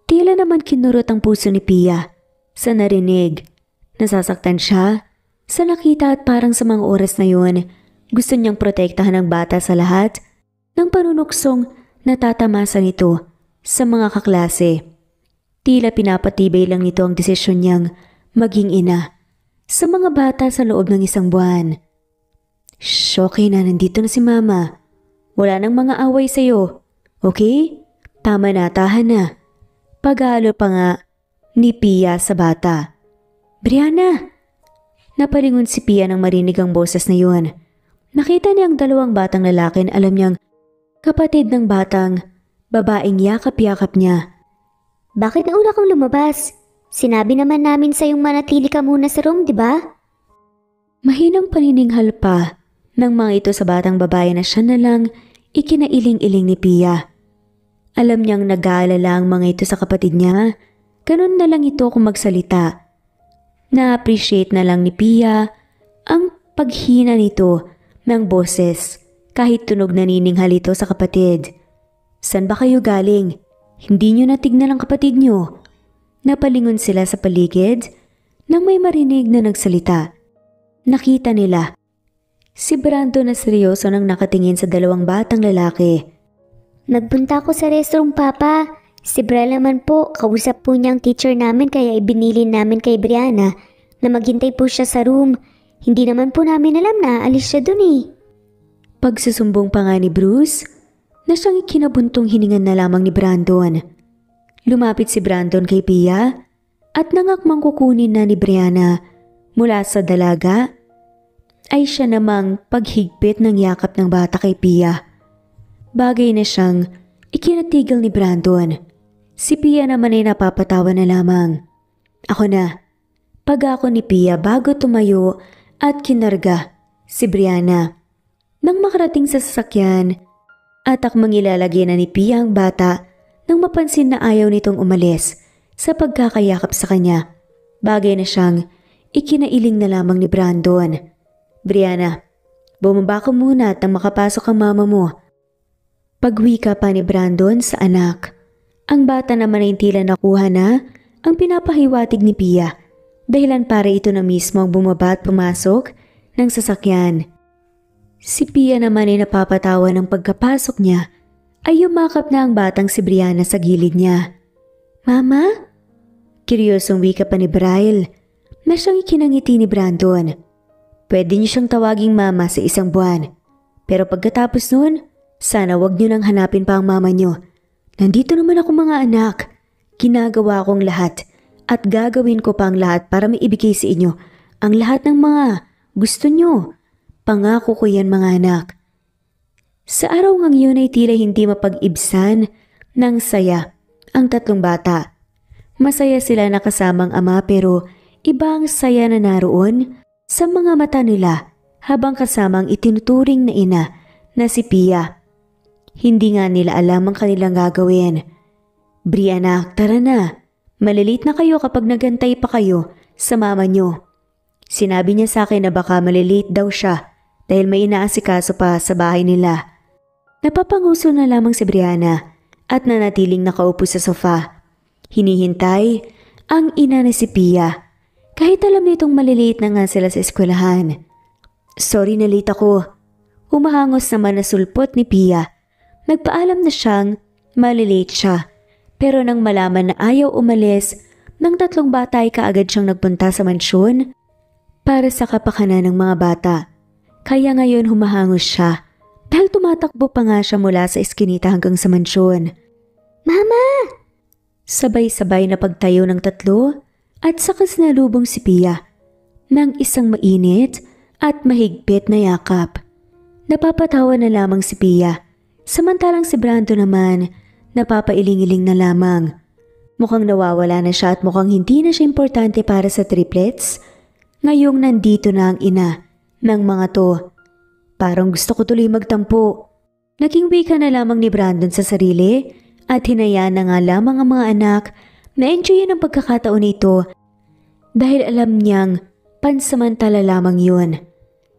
Tila naman kinurot ang puso ni Pia sa narinig. Nasasaktan siya sa nakita at parang sa mga oras na yun, gusto niyang protektahan ang bata sa lahat ng panunuksong natatamasa nito sa mga kaklase. Tila pinapatibay lang nito ang desisyon niyang maging ina sa mga bata sa loob ng isang buwan. Shh, okay na, nandito na si Mama. Wala nang mga away sa'yo. Okay? Tama na, tahan na. Pag-aalo pa nga ni Pia sa bata. Brianna! Napalingon si Pia nang marinig ang boses na yun. Nakita niya ang dalawang batang lalaki na alam niyang kapatid ng batang babaeng yakap-yakap niya. Bakit nauna kang lumabas? Sinabi naman namin sa'yong manatili ka muna sa room, di ba? Mahinang panininghal pa ng mga ito sa batang babae na siya na lang ikinailing-iling ni Pia. Alam niyang nag-aalala ang mga ito sa kapatid niya. Ganun na lang ito kung magsalita. Na-appreciate na lang ni Pia ang paghina nito ng boses kahit tunog nanininggal ito sa kapatid. San ba kayo galing? Hindi niyo natignan ang kapatid niyo. Napalingon sila sa paligid nang may marinig na nagsalita. Nakita nila si Brando na seryoso nang nakatingin sa dalawang batang lalaki. Nagpunta ako sa restroom, Papa. Si Brel naman po, kausap po niya ang teacher namin kaya ibinilin namin kay Brianna na maghintay po siya sa room. Hindi naman po namin alam na alis siya dun eh. Pagsusumbong pa nga ni Bruce na siyang ikinabuntong hiningan na lamang ni Brandon. Lumapit si Brandon kay Pia at nangakmang kukunin na ni Brianna mula sa dalaga ay siya namang paghigpit ng yakap ng bata kay Pia. Bagay na siyang ikinatigil ni Brandon. Si Pia naman ay napapatawa na lamang. Ako na. Pag ako ni Pia bago tumayo at kinarga si Brianna. Nang makarating sa sasakyan at akmang ilalagay na ni Pia ang bata nang mapansin na ayaw nitong umalis sa pagkakayakap sa kanya. Bagay na siyang ikinailing na lamang ni Brandon. Brianna, bumaba ka muna at nang makapasok ang mama mo. Pagwika pa ni Brandon sa anak. Ang bata naman ay tila nakuha na ang pinapahiwatig ni Pia. Dahilan para ito na mismo ang bumaba at pumasok ng sasakyan. Si Pia naman ay napapatawa ng pagkapasok niya ay yumakap na ang batang si Brianna sa gilid niya. Mama? Kiryosong wika pa ni Braille na siyang ikinangiti ni Brandon. Pwede niyo siyang tawaging mama sa isang buwan. Pero pagkatapos nun, sana wag niyo nang hanapin pa ang mama niyo. Nandito naman ako mga anak. Ginagawa kong lahat at gagawin ko pa ang lahat para maibigay sa inyo ang lahat ng mga gusto niyo. Pangako ko yan mga anak. Sa araw ngang yun ay tila hindi mapag-ibsan ng saya ang tatlong bata. Masaya sila na kasamang ama pero iba ang saya na naroon sa mga mata nila habang kasamang itinuturing na ina na si Pia. Hindi nga nila alam ang kanilang gagawin. Brianna, tara na. Malilit na kayo kapag nagantay pa kayo sa mama nyo. Sinabi niya sa akin na baka malilit daw siya dahil may inaasikaso pa sa bahay nila. Napapanguso na lamang si Brianna at nanatiling nakaupo sa sofa. Hinihintay ang ina ni si Pia. Kahit alam nitong maliliit na nga sila sa eskwelahan. Sorry na late ako. Humahangos naman na sulpot ni Pia. Nagpaalam na siyang malilate siya. Pero nang malaman na ayaw umalis, ng tatlong bata ay kaagad siyang nagpunta sa mansyon para sa kapakanan ng mga bata. Kaya ngayon humahangos siya dahil tumatakbo pa nga siya mula sa eskinita hanggang sa mansyon. Mama! Sabay-sabay na pagtayo ng tatlo at saka sinalubong si Pia ng isang mainit at mahigpit na yakap. Napapatawa na lamang si Pia. Samantalang si Brando naman, napapailing-iling na lamang. Mukhang nawawala na siya at mukhang hindi na siya importante para sa triplets. Ngayong nandito na ang ina ng mga to. Parang gusto ko tuloy magtampo. Naging wika na lamang ni Brandon sa sarili at hinayaan na nga lamang ang mga anak na enjoyin ang pagkakataon nito dahil alam niyang pansamantala lamang yun.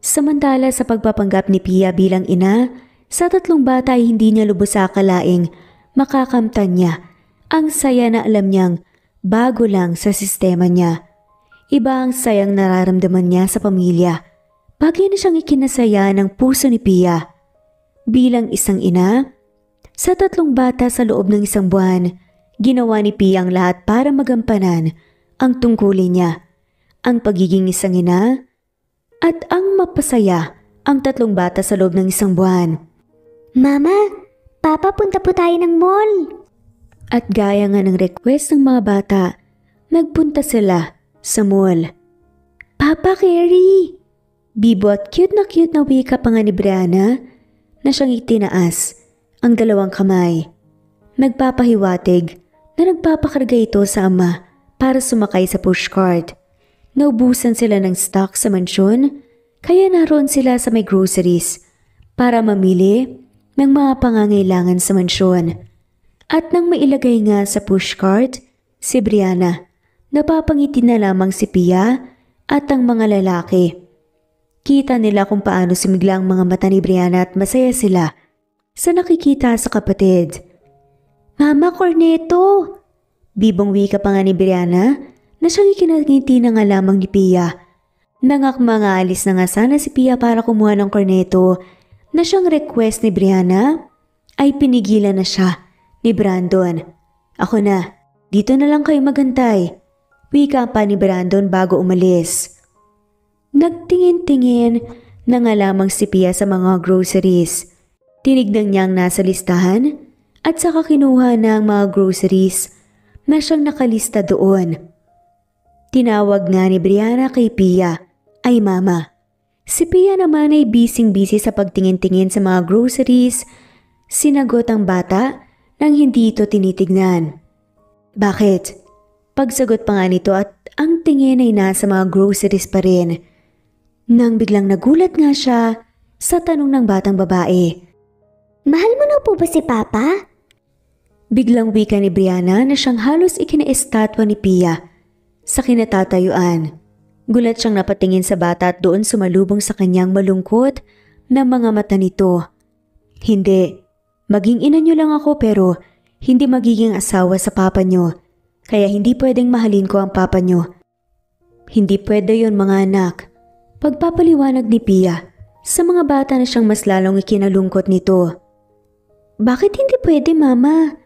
Samantala sa pagpapanggap ni Pia bilang ina, sa tatlong bata ay hindi niya lubos akalaing Makakamtan niya ang saya na alam niyang bago lang sa sistema niya. Iba ang sayang nararamdaman niya sa pamilya. Bagay na siyang ikinasaya ng puso ni Pia. Bilang isang ina, sa 3 bata sa loob ng 1 buwan, ginawa ni Pia ang lahat para magampanan ang tungkulin niya, ang pagiging isang ina, at ang mapasaya ang 3 bata sa loob ng 1 buwan. Mama, Papa, punta po tayo ng mall. At gaya nga ng request ng mga bata, nagpunta sila sa mall. Papa, Carrie! Bibo at cute na wika pa nga ni Brianna na siyang itinaas ang 2 kamay. Nagpapahiwatig na nagpapakarga ito sa ama para sumakay sa pushcart. Naubusan sila ng stock sa mansyon, kaya naroon sila sa may groceries para mamili ng mga pangangailangan sa mansyon. At nang mailagay nga sa pushcart, si Brianna, napapangiti na lamang si Pia at ang mga lalaki. Kita nila kung paano sumigla ang mga mata ni Brianna at masaya sila sa nakikita sa kapatid. Mama, Corneto! Bibong wika pa nga ni Brianna na siyang ikinangiti na nga lamang ni Pia. Nangakma alis na nga sana si Pia para kumuha ng corneto na siyang request ni Brianna ay pinigilan na siya ni Brandon. Ako na, dito na lang kayo magantay. Wika pa ni Brandon bago umalis. Nagtingin-tingin na nga lamang si Pia sa mga groceries. Tinignan niya ang nasa listahan at saka kinuha na ang mga groceries na siyang nakalista doon. Tinawag nga ni Brianna kay Pia ay mama. Si Pia naman ay busy sa pagtingin-tingin sa mga groceries. Sinagot ang bata nang hindi ito tinitignan. Bakit? Pagsagot pa nga nito at ang tingin ay nasa mga groceries pa rin. Nang biglang nagulat nga siya sa tanong ng batang babae. Mahal mo na po ba si Papa? Biglang wika ni Brianna na siyang halos ikinaestatwa ni Pia sa kinatatayuan. Gulat siyang napatingin sa bata at doon sumalubong sa kanyang malungkot na mga mata nito. Hindi, maging ina niyo lang ako pero hindi magiging asawa sa papa niyo. Kaya hindi pwedeng mahalin ko ang papa niyo. Hindi pwede yon mga anak. Pagpapaliwanag ni Pia sa mga bata na siyang mas lalong ikinalungkot nito. Bakit hindi pwede, Mama?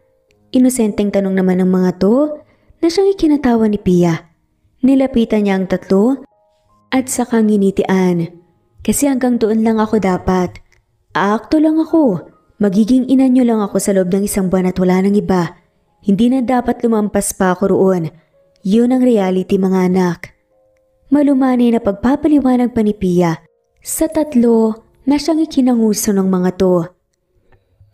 Inosenteng tanong naman ng mga to na siyang ikinatawa ni Pia. Nilapitan niya ang 3 at saka nginitian. Kasi hanggang doon lang ako dapat. Aakto lang ako. Magiging ina niyo lang ako sa loob ng 1 buwan at wala nang iba. Hindi na dapat lumampas pa ako roon. Yun ang reality, mga anak. Malumani na pagpapaliwanag pa ni Pia sa 3 na siyang ikinanguso ng mga to.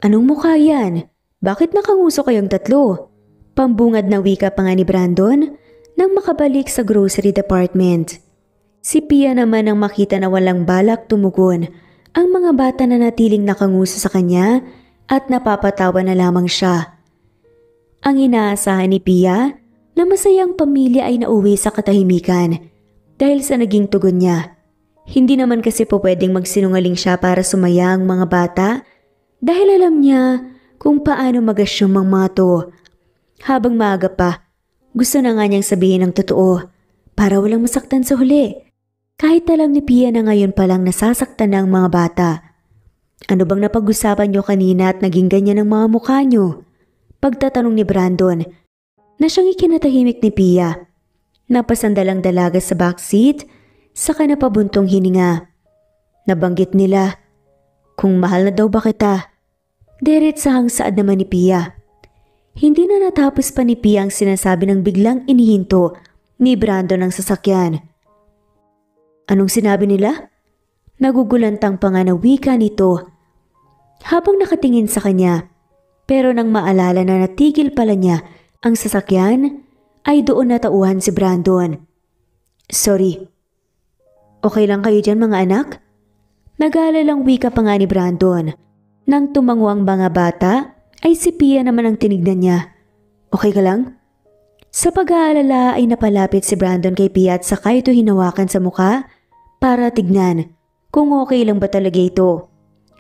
Anong mukha yan? Bakit nakanguso kayong 3? Pambungad na wika pa nga ni Brandon nang makabalik sa grocery department. Si Pia naman ang makita na walang balak tumugon ang mga bata na natiling nakanguso sa kanya at napapatawa na lamang siya. Ang inaasahan ni Pia na masayang pamilya ay nauwi sa katahimikan dahil sa naging tugon niya. Hindi naman kasi po pwedeng magsinungaling siya para sumaya ang mga bata dahil alam niya kung paano mag-assume ang mga to. Habang maaga pa, gusto na nga niyang sabihin ang totoo para walang masaktan sa huli. Kahit alam ni Pia na ngayon palang nasasaktan na ang mga bata. Ano bang napag-usapan niyo kanina at naging ganyan ang mga mukha niyo? Pagtatanong ni Brandon na siyang ikinatahimik ni Pia. Napasandalang dalaga sa backseat, saka napabuntong hininga. Nabanggit nila, kung mahal na daw ba kita? Diretsahang saad naman ni Pia. Hindi na natapos pa ni Pia ang sinasabi ng biglang inihinto ni Brandon ang sasakyan. Anong sinabi nila? Nagugulantang pa nga na wika nito habang nakatingin sa kanya. Pero nang maalala na natigil pala niya ang sasakyan, ay doon natauhan si Brandon. Sorry. Okay lang kayo dyan mga anak? Nag-aalalang wika pa nga ni Brandon. Nang tumango ang mga bata, ay si Pia naman ang tinignan niya. Okay ka lang? Sa pag-aalala ay napalapit si Brandon kay Pia at saka ito hinawakan sa mukha para tignan kung okay lang ba talaga ito.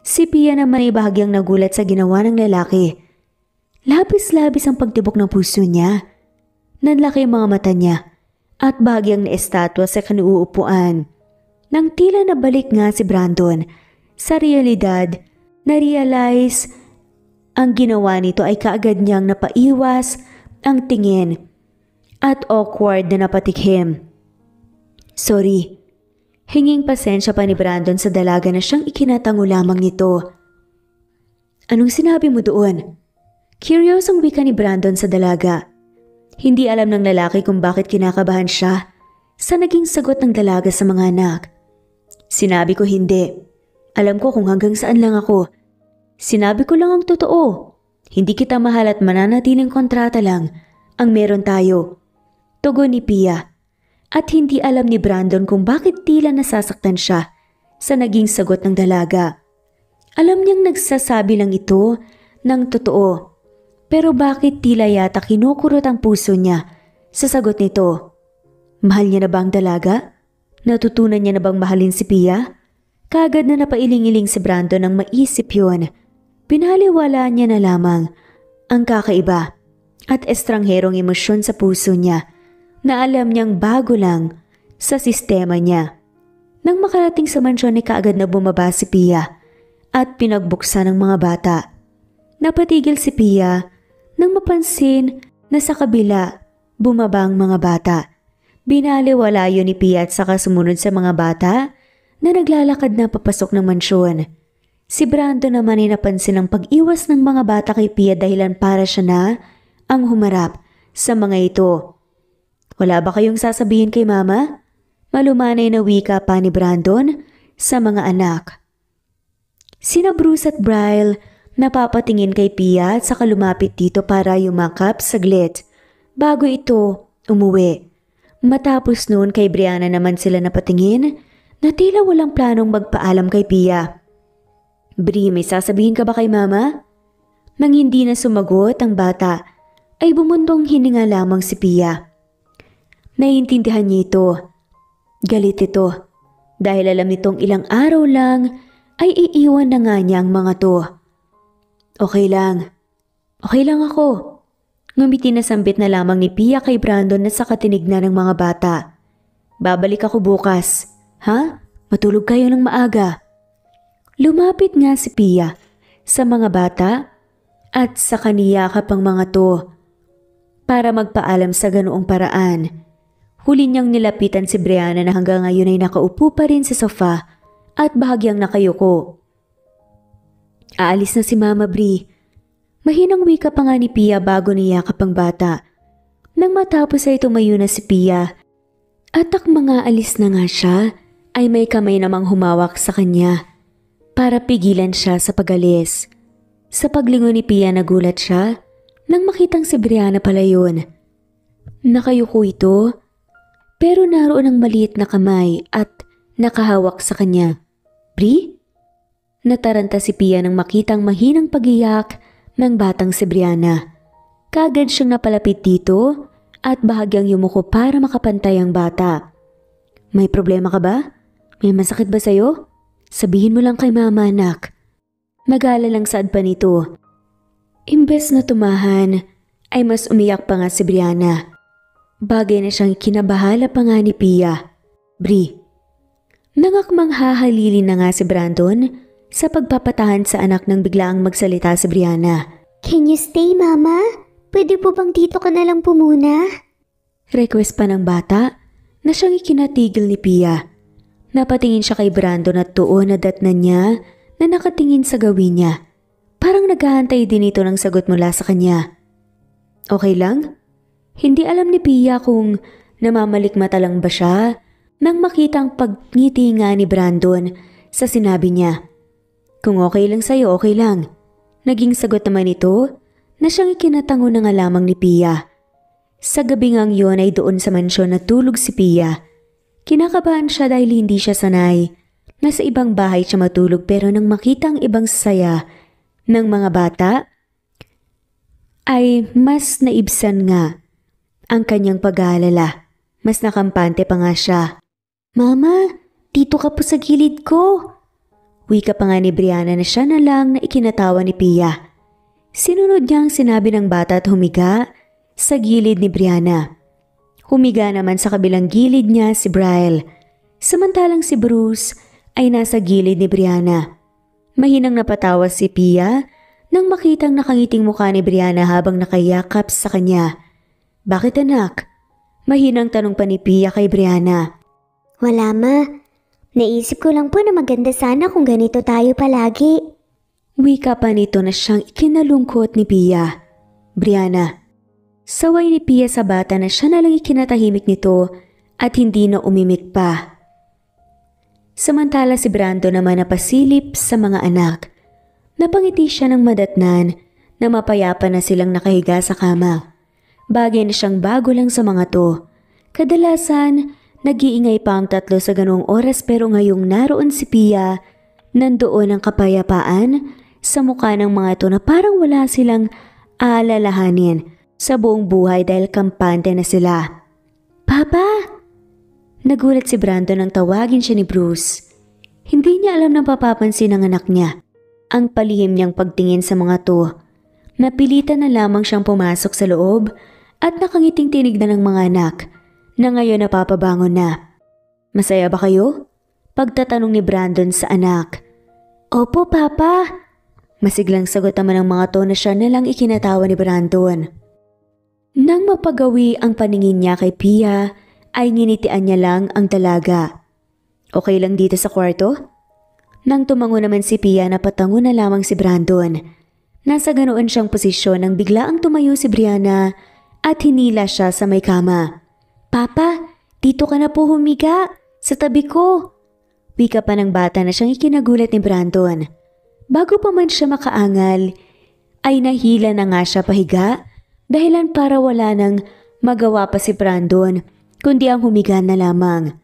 Si Pia naman ay bahagyang nagulat sa ginawa ng lalaki. Labis-labis ang pagtibok ng puso niya. Nanlaki ang mga mata niya at bahagyang na-estatwa sa kanuupuan. Nang tila nabalik nga si Brandon sa realidad, na-realize ang ginawa nito ay kaagad niyang napaiwas ang tingin at awkward na napatikhim. Sorry. Hinging pasensya pa ni Brandon sa dalaga na siyang ikinatango lamang nito. Anong sinabi mo doon? Curious ang wika ni Brandon sa dalaga. Hindi alam ng lalaki kung bakit kinakabahan siya sa naging sagot ng dalaga sa mga anak. Sinabi ko hindi. Alam ko kung hanggang saan lang ako. Sinabi ko lang ang totoo. Hindi kita mahal at mananatiling kontrata lang ang meron tayo. Tugon ni Pia. At hindi alam ni Brandon kung bakit tila nasasaktan siya sa naging sagot ng dalaga. Alam niyang nagsasabi lang ito ng totoo. Pero bakit tila yata kinukurot ang puso niya sa sagot nito? Mahal niya na ba ang dalaga? Natutunan niya na bang mahalin si Pia? Kaagad na napailing-iling si Brandon nang maisip yun. Pinaliwala niya na lamang ang kakaiba at estrangherong emosyon sa puso niya na alam niyang bago lang sa sistema niya. Nang makarating sa mansyon ay kaagad na bumaba si Pia at pinagbuksan ng mga bata. Napatigil si Pia nang mapansin na sa kabila bumaba ang mga bata. Binaliwala yun ni Pia at saka sumunod sa mga bata na naglalakad na papasok ng mansyon. Si Brandon naman ay napansin ang pag-iwas ng mga bata kay Pia dahilan para siya na ang humarap sa mga ito. Wala ba kayong sasabihin kay Mama? Malumanay na wika pa ni Brandon sa mga anak. Sina Bruce at Bryle napapatingin kay Pia at saka lumapit dito para yumakap saglit bago ito umuwi. Matapos noon kay Brianna naman sila napatingin na tila walang planong magpaalam kay Pia. Bri, may sasabihin ka ba kay Mama? Nang hindi na sumagot ang bata ay bumundong hininga lamang si Pia. Naiintindihan niya ito. Galit ito dahil alam nitong ilang araw lang ay iiwan na nga niya ang mga to. Okay lang. Okay lang ako. Ngumiti na sambit na lamang ni Pia kay Brandon na sa katinig na ng mga bata. Babalik ako bukas. Ha? Matulog kayo ng maaga. Lumapit nga si Pia sa mga bata at sa kaniyakap ang mga to para magpaalam sa ganoong paraan. Huli niyang nilapitan si Brianna na hanggang ngayon ay nakaupo pa rin sa sofa at bahagyang nakayuko. Aalis na si Mama Bri. Mahinang wika pa nga ni Pia bago niyakap ang bata. Nang matapos ay tumayo na si Pia at mga alis na nga siya ay may kamay namang humawak sa kanya para pigilan siya sa pag-alis. Sa paglingon ni Pia nagulat siya nang makitang si Brianna pala yun. Nakayuko ito pero naroon ang maliit na kamay at nakahawak sa kanya. Bri? Nataranta si Pia nang makitang mahinang pag-iyak ng batang si Brianna. Kaagad siyang napalapit dito at bahagyang yumuko para makapantay ang bata. May problema ka ba? May masakit ba sa'yo? Sabihin mo lang kay Mama, anak. Mag-alalang saad pa nito. Imbes na tumahan, ay mas umiyak pa nga si Brianna. Bagay na siyang kinabahala pa nga ni Pia. Bri. Nangakmang hahalili na nga si Brandon sa pagpapatahan sa anak nang biglaang magsalita si Brianna. Can you stay, Mama? Pwede po bang dito ka na lang po muna? Request pa ng bata na siyang ikinatigil ni Pia. Napatingin siya kay Brandon at tuon na datnan niya na nakatingin sa gawin niya. Parang naghahantay din ito ng sagot mula sa kanya. Okay lang? Hindi alam ni Pia kung namamalikmata lang ba siya nang makita ang pagngiti nga ni Brandon sa sinabi niya. Kung okay lang sa'yo, okay lang. Naging sagot naman ito na siyang ikinatango na nga lamang ni Pia. Sa gabi ngang yun ay doon sa mansyon natulog si Pia. Kinakabahan siya dahil hindi siya sanay. Nasa ibang bahay siya matulog pero nang makita ang ibang saya ng mga bata, ay mas naibsan nga ang kanyang pag-aalala. Mas nakampante pa nga siya. Mama, dito ka po sa gilid ko. Wika pa nga ni Brianna na siya na lang na ikinatawa ni Pia. Sinunod niya ang sinabi ng bata at humiga sa gilid ni Brianna. Humiga naman sa kabilang gilid niya si Brian. Samantalang si Bruce ay nasa gilid ni Brianna. Mahinang napatawa si Pia nang makitang nakangiting mukha ni Brianna habang nakayakap sa kanya. "Bakit anak?" Mahinang tanong pa ni Pia kay Brianna. Wala ma. Naisip ko lang po na maganda sana kung ganito tayo palagi. Wika pa nito na siyang ikinalungkot ni Pia. Brianna. Saway ni Pia sa bata na siya nalang ikinatahimik nito at hindi na umimik pa. Samantala si Brando naman napasilip sa mga anak. Napangiti siya ng madatnan na mapayapa na silang nakahiga sa kama. Bagay na siyang bago lang sa mga to. Kadalasan, nag-iingay pa ang tatlo sa ganong oras pero ngayong naroon si Pia, nandoon ang kapayapaan sa mukha ng mga to na parang wala silang aalalahanin sa buong buhay dahil kampante na sila. "Papa!" Nagulat si Brando nang tawagin siya ni Bruce. Hindi niya alam na papapansin ng anak niya ang palihim niyang pagtingin sa mga to. Napilitan na lamang siyang pumasok sa loob at nakangiting tinignan ng mga anak na ngayon napapabangon na. "Masaya ba kayo?" Pagtatanong ni Brandon sa anak. "Opo, Papa." Masiglang sagot naman ng mga to na siya nalang ikinatawa ni Brandon. Nang mapagawi ang paningin niya kay Pia, ay nginitian niya lang ang dalaga. "Okay lang dito sa kwarto?" Nang tumango naman si Pia, napatango na lamang si Brandon. Nasa ganoon siyang posisyon nang biglaang tumayo si Brianna at hinila siya sa may kama. "Papa, dito ka na po humiga, sa tabi ko." Wika pa ng bata na siyang ikinagulat ni Brandon. Bago pa man siya makaangal, ay nahila na nga siya pahiga dahilan para wala nang magawa pa si Brandon kundi ang humiga na lamang.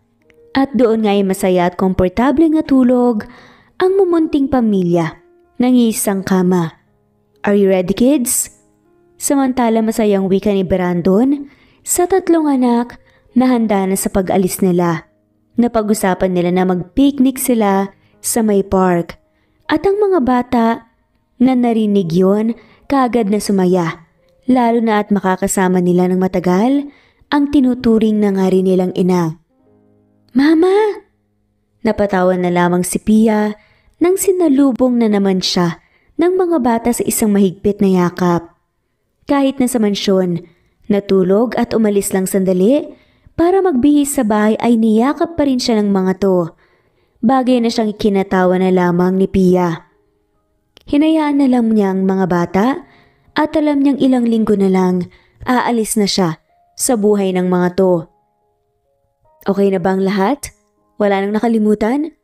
At doon nga'y masaya at komportable nga tulog ang mumunting pamilya ng isang kama. "Are you ready, kids?" Samantala masayang wika ni Brandon sa tatlong anak na handa na sa pag-alis nila. Napag-usapan nila na mag-picnic sila sa may park. At ang mga bata na narinig yon kaagad na sumaya, lalo na at makakasama nila ng matagal ang tinuturing na nga rin nilang ina. "Mama!" Napatawan na lamang si Pia nang sinalubong na naman siya ng mga bata sa isang mahigpit na yakap. Kahit na sa mansyon, natulog at umalis lang sandali para magbihis sa bahay ay niyakap pa rin siya ng mga to. Bagay na siyang ikinatawa na lamang ni Pia. Hinayaan na lang niya ang mga bata at alam niyang ilang linggo na lang aalis na siya sa buhay ng mga to. "Okay na ba ang lahat? Wala nang nakalimutan?"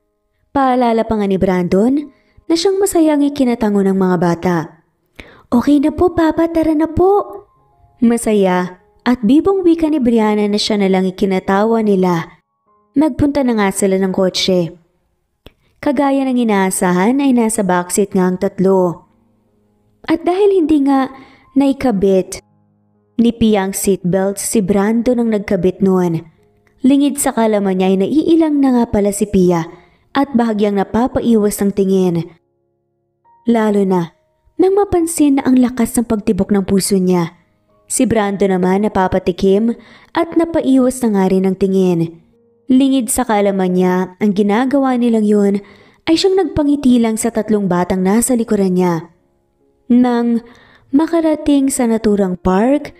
Paalala pa nga ni Brandon na siyang masayang ikinatango ng mga bata. "Okay na po, Papa, tara na po." Masaya at bibong wika ni Brianna na siya na lang ikinatawa nila. Nagpunta na nga sila ng kotse. Kagaya ng inaasahan ay nasa backseat nga ang tatlo. At dahil hindi nga naikabit ni Pia ang seatbelt, si Brandon ang nagkabit noon. Lingid sa kalaman niya ay naiilang na nga pala si Pia at bahagyang napapaiwas ng tingin. Lalo na nang mapansin na ang lakas ng pagtibok ng puso niya. Si Brandon naman napapatikim at napaiwas na nga rin ng tingin. Lingid sa kaalaman niya, ang ginagawa nilang yun ay siyang nagpangiti lang sa tatlong batang nasa likuran niya. Nang makarating sa naturang park,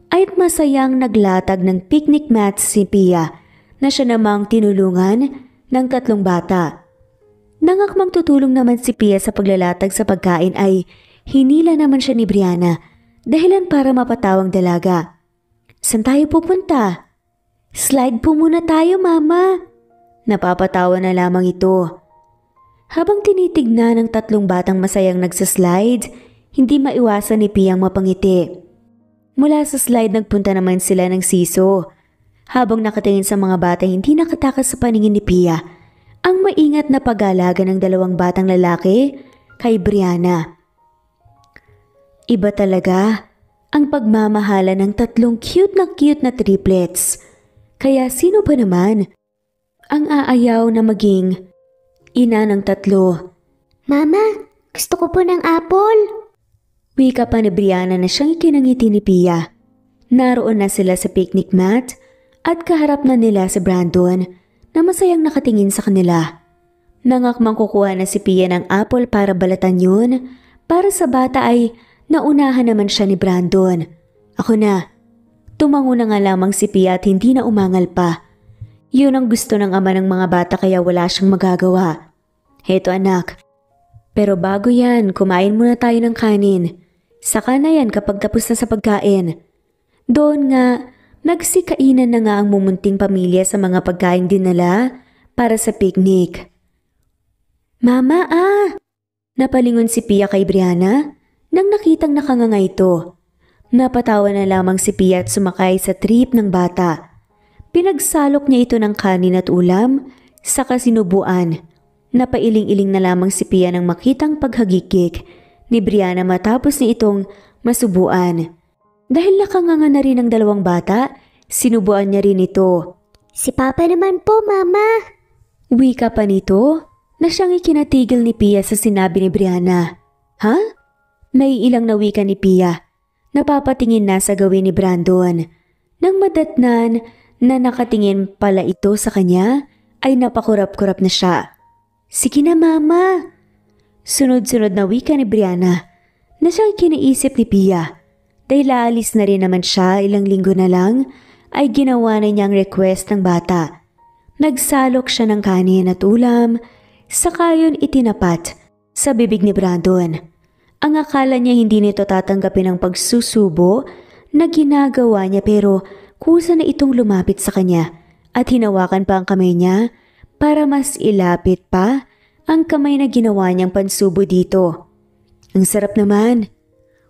ay masayang naglatag ng picnic mat si Pia na siya namang tinulungan ng tatlong bata. Nang akmang tutulong naman si Pia sa paglalatag sa pagkain ay hinila naman siya ni Brianna dahilan para mapatawang dalaga. "Saan tayo pupunta?" "Slide po muna tayo, Mama." Napapatawa na lamang ito. Habang tinitignan ng tatlong batang masayang nagsaslide, hindi maiwasan ni Pia ang mapangiti. Mula sa slide nagpunta naman sila ng siso. Habang nakatingin sa mga bata hindi nakatakas sa paningin ni Pia ang maingat na pag-aalaga ng dalawang batang lalaki kay Brianna. Iba talaga ang pagmamahala ng tatlong cute na triplets. Kaya sino ba naman ang aayaw na maging ina ng tatlo? "Mama, gusto ko po ng apple." Wika pa ni Brianna na siyang ikinangiti ni Pia. Naroon na sila sa picnic mat at kaharap na nila si Brandon na masayang nakatingin sa kanila. Nangakmang kukuha na si Pia ng apple para balatan yun. Para sa bata ay naunahan naman siya ni Brandon. Ako na. Tumango na nga lamang si Pia at hindi na umangal pa. Yun ang gusto ng ama ng mga bata kaya wala siyang magagawa. Heto anak. Pero bago yan, kumain muna tayo ng kanin. Saka na yan kapag tapos na sa pagkain. Doon nga, nagsikainan na nga ang mumunting pamilya sa mga pagkain dinala para sa picnic. Mama Napalingon si Pia kay Brianna nang nakitang nakanganga ito. Napatawa na lamang si Pia at sumakay sa trip ng bata. Pinagsalok niya ito ng kanin at ulam, saka sinubuan. Napailing-iling na lamang si Pia nang makitang paghagikik ni Brianna matapos ni itong masubuan. Dahil nakanganga na rin ang dalawang bata, sinubuan niya rin ito. Si Papa naman po, Mama. Wika pa nito na siyang ikinatigil ni Pia sa sinabi ni Brianna. Ha? May ilang na wika ni Pia. Napapatingin na sa gawin ni Brandon. Nang madatnan na nakatingin pala ito sa kanya, ay napakurap-kurap na siya. Sige na Mama. Sunod-sunod na wika ni Brianna na siyang kiniisip ni Pia. Dahil aalis na rin naman siya ilang linggo na lang, ay ginawa na niyang request ng bata. Nagsalok siya ng kanin at ulam, saka yun itinapat sa bibig ni Brandon. Ang akala niya hindi nito tatanggapin ang pagsusubo na ginagawa niya pero kusa na itong lumapit sa kanya at hinawakan pa ang kamay niya para mas ilapit pa ang kamay na ginawa niyang pansubo dito. Ang sarap naman.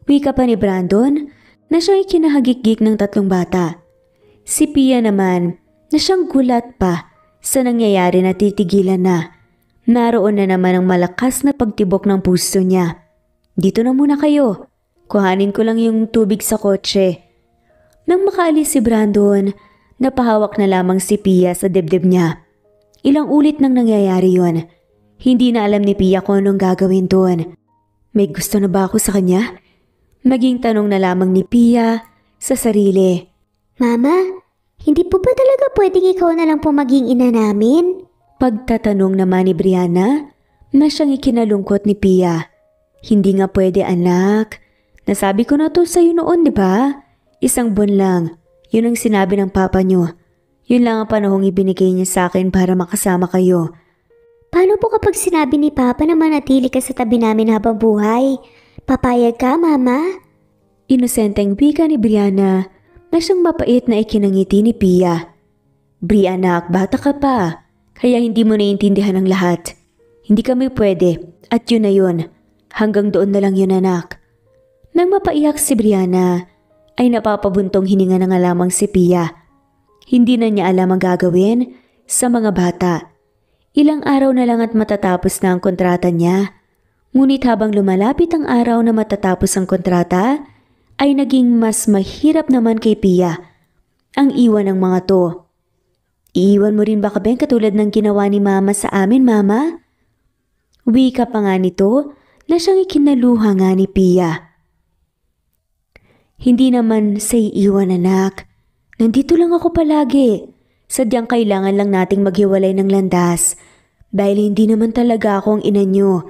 Wika pa ni Brandon na siyang ikinahagikgik ng tatlong bata. Si Pia naman na siyang gulat pa sa nangyayari na titigilan na. Naroon na naman ang malakas na pagtibok ng puso niya. Dito na muna kayo. Kuhanin ko lang yung tubig sa kotse. Nang makaalis si Brandon, napahawak na lamang si Pia sa dibdib niya. Ilang ulit nang nangyayari yon. Hindi na alam ni Pia kung anong gagawin doon. May gusto na ba ako sa kanya? Maging tanong na lamang ni Pia sa sarili. Mama, hindi po ba talaga pwedeng ikaw na lang po maging ina namin? Pagtatanong naman ni Brianna na siyang ikinalungkot ni Pia. Hindi nga pwede anak. Nasabi ko na to sa'yo noon, di ba? 1 buwan lang. Yun ang sinabi ng papa niyo. Yun lang ang panahong ibinigay niya sa akin para makasama kayo. Paano po kapag sinabi ni Papa na manatili ka sa tabi namin habang buhay? Papayag ka, Mama? Inosenteng wika ni Brianna na siyang mapait na ikinangiti ni Pia. Brianna, bata ka pa. Kaya hindi mo naiintindihan ang lahat. Hindi kami pwede at yun na yun. Hanggang doon na lang yun anak. Nang mapaiyak si Brianna, ay napapabuntong hininga na nga lamang si Pia. Hindi na niya alam ang gagawin sa mga bata. Ilang araw na lang at matatapos na ang kontrata niya. Ngunit habang lumalapit ang araw na matatapos ang kontrata, ay naging mas mahirap naman kay Pia ang iwan ng mga to. Iiwan mo rin ba kami katulad ng ginawa ni Mama sa amin, Mama? Wika pa nga nito na siyang ikinaluha nga ni Pia. Hindi naman sa iiwan anak. Nandito lang ako palagi. Sadyang kailangan lang nating maghiwalay ng landas. Dahil hindi naman talaga ako ang ina niyo.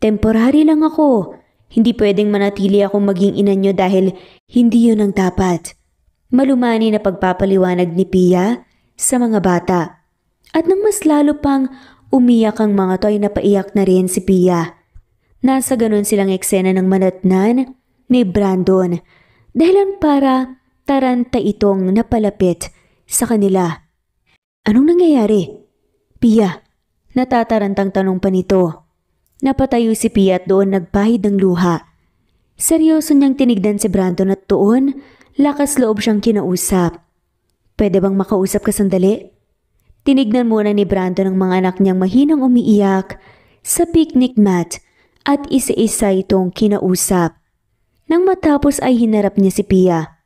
Temporary lang ako. Hindi pwedeng manatili akong maging ina niyo dahil hindi yun ang dapat. Malumani na pagpapaliwanag ni Pia sa mga bata. At nang mas lalo pang umiyak ang mga to ay napaiyak na rin si Pia. Nasa ganun silang eksena ng manatnan ni Brandon. Dahilan para taranta itong napalapit sa kanila. Anong nangyayari? Pia, natatarantang tanong pa nito. Napatayo si Pia at doon nagpahid ng luha. Seryoso niyang tinignan si Brandon at doon, lakas loob siyang kinausap. Pwede bang makausap ka sandali? Tinignan muna ni Brandon ang mga anak niyang mahinang umiiyak sa picnic mat at isa-isa itong kinausap. Nang matapos ay hinarap niya si Pia.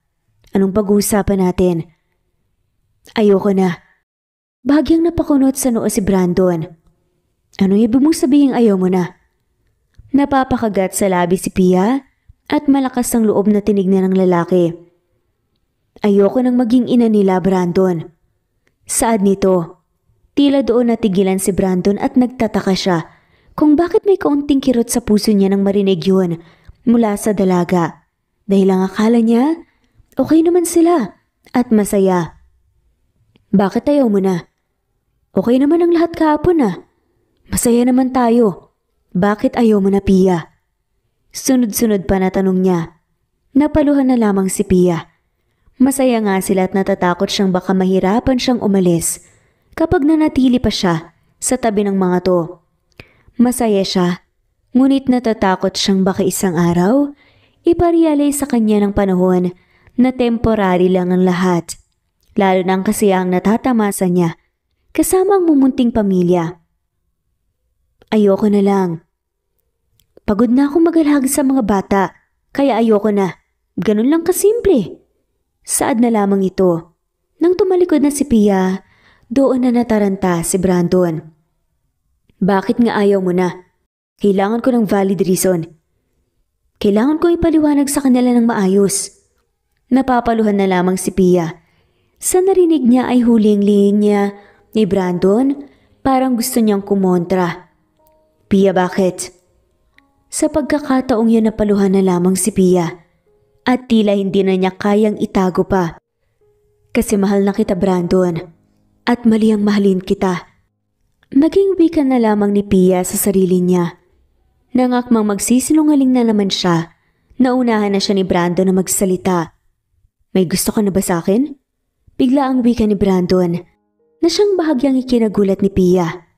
Anong pag-uusapan natin? Ayoko na. Bahagyang napakunot sa noo si Brandon. Ano ibig mong sabihin ayaw mo na? Napapakagat sa labi si Pia at malakas ang loob na tinignan ng lalaki. Ayoko nang maging ina nila, Brandon. Saad nito, tila doon natigilan si Brandon at nagtataka siya kung bakit may kaunting kirot sa puso niya nang marinig yun mula sa dalaga. Dahil ang akala niya, okay naman sila at masaya. Bakit ayaw mo na? Okay naman ang lahat kahapon ah. Masaya naman tayo. Bakit ayaw mo na, Pia? Sunod-sunod pa na tanong niya. Napaluhan na lamang si Pia. Masaya nga sila at natatakot siyang baka mahirapan siyang umalis kapag nanatili pa siya sa tabi ng mga to. Masaya siya, ngunit natatakot siyang baka isang araw iparealize sa kanya ng panahon na temporary lang ang lahat. Lalo na ang kasiyahang natatamasa niya kasama ang mumunting pamilya. Ayoko na lang. Pagod na akong mag-alaga sa mga bata, kaya ayoko na. Ganun lang kasimple. Saad na lamang ito. Nang tumalikod na si Pia, doon na nataranta si Brandon. Bakit nga ayaw mo na? Kailangan ko ng valid reason. Kailangan ko ipaliwanag sa kanila ng maayos. Napapaluhan na lamang si Pia. Sa narinig niya ay huling-lihing niya ni Brandon, parang gusto niyang kumontra. Pia, bakit? Sa pagkakataong yun napaluhan na lamang si Pia. At tila hindi na niya kayang itago pa. Kasi mahal na kita, Brandon. At mali ang mahalin kita. Naging wika na lamang ni Pia sa sarili niya. Nangakmang magsisinungaling na naman siya. Naunahan na siya ni Brandon na magsalita. May gusto ka na ba sa akin? Bigla ang wika ni Brandon na siyang bahagyang ikinagulat ni Pia.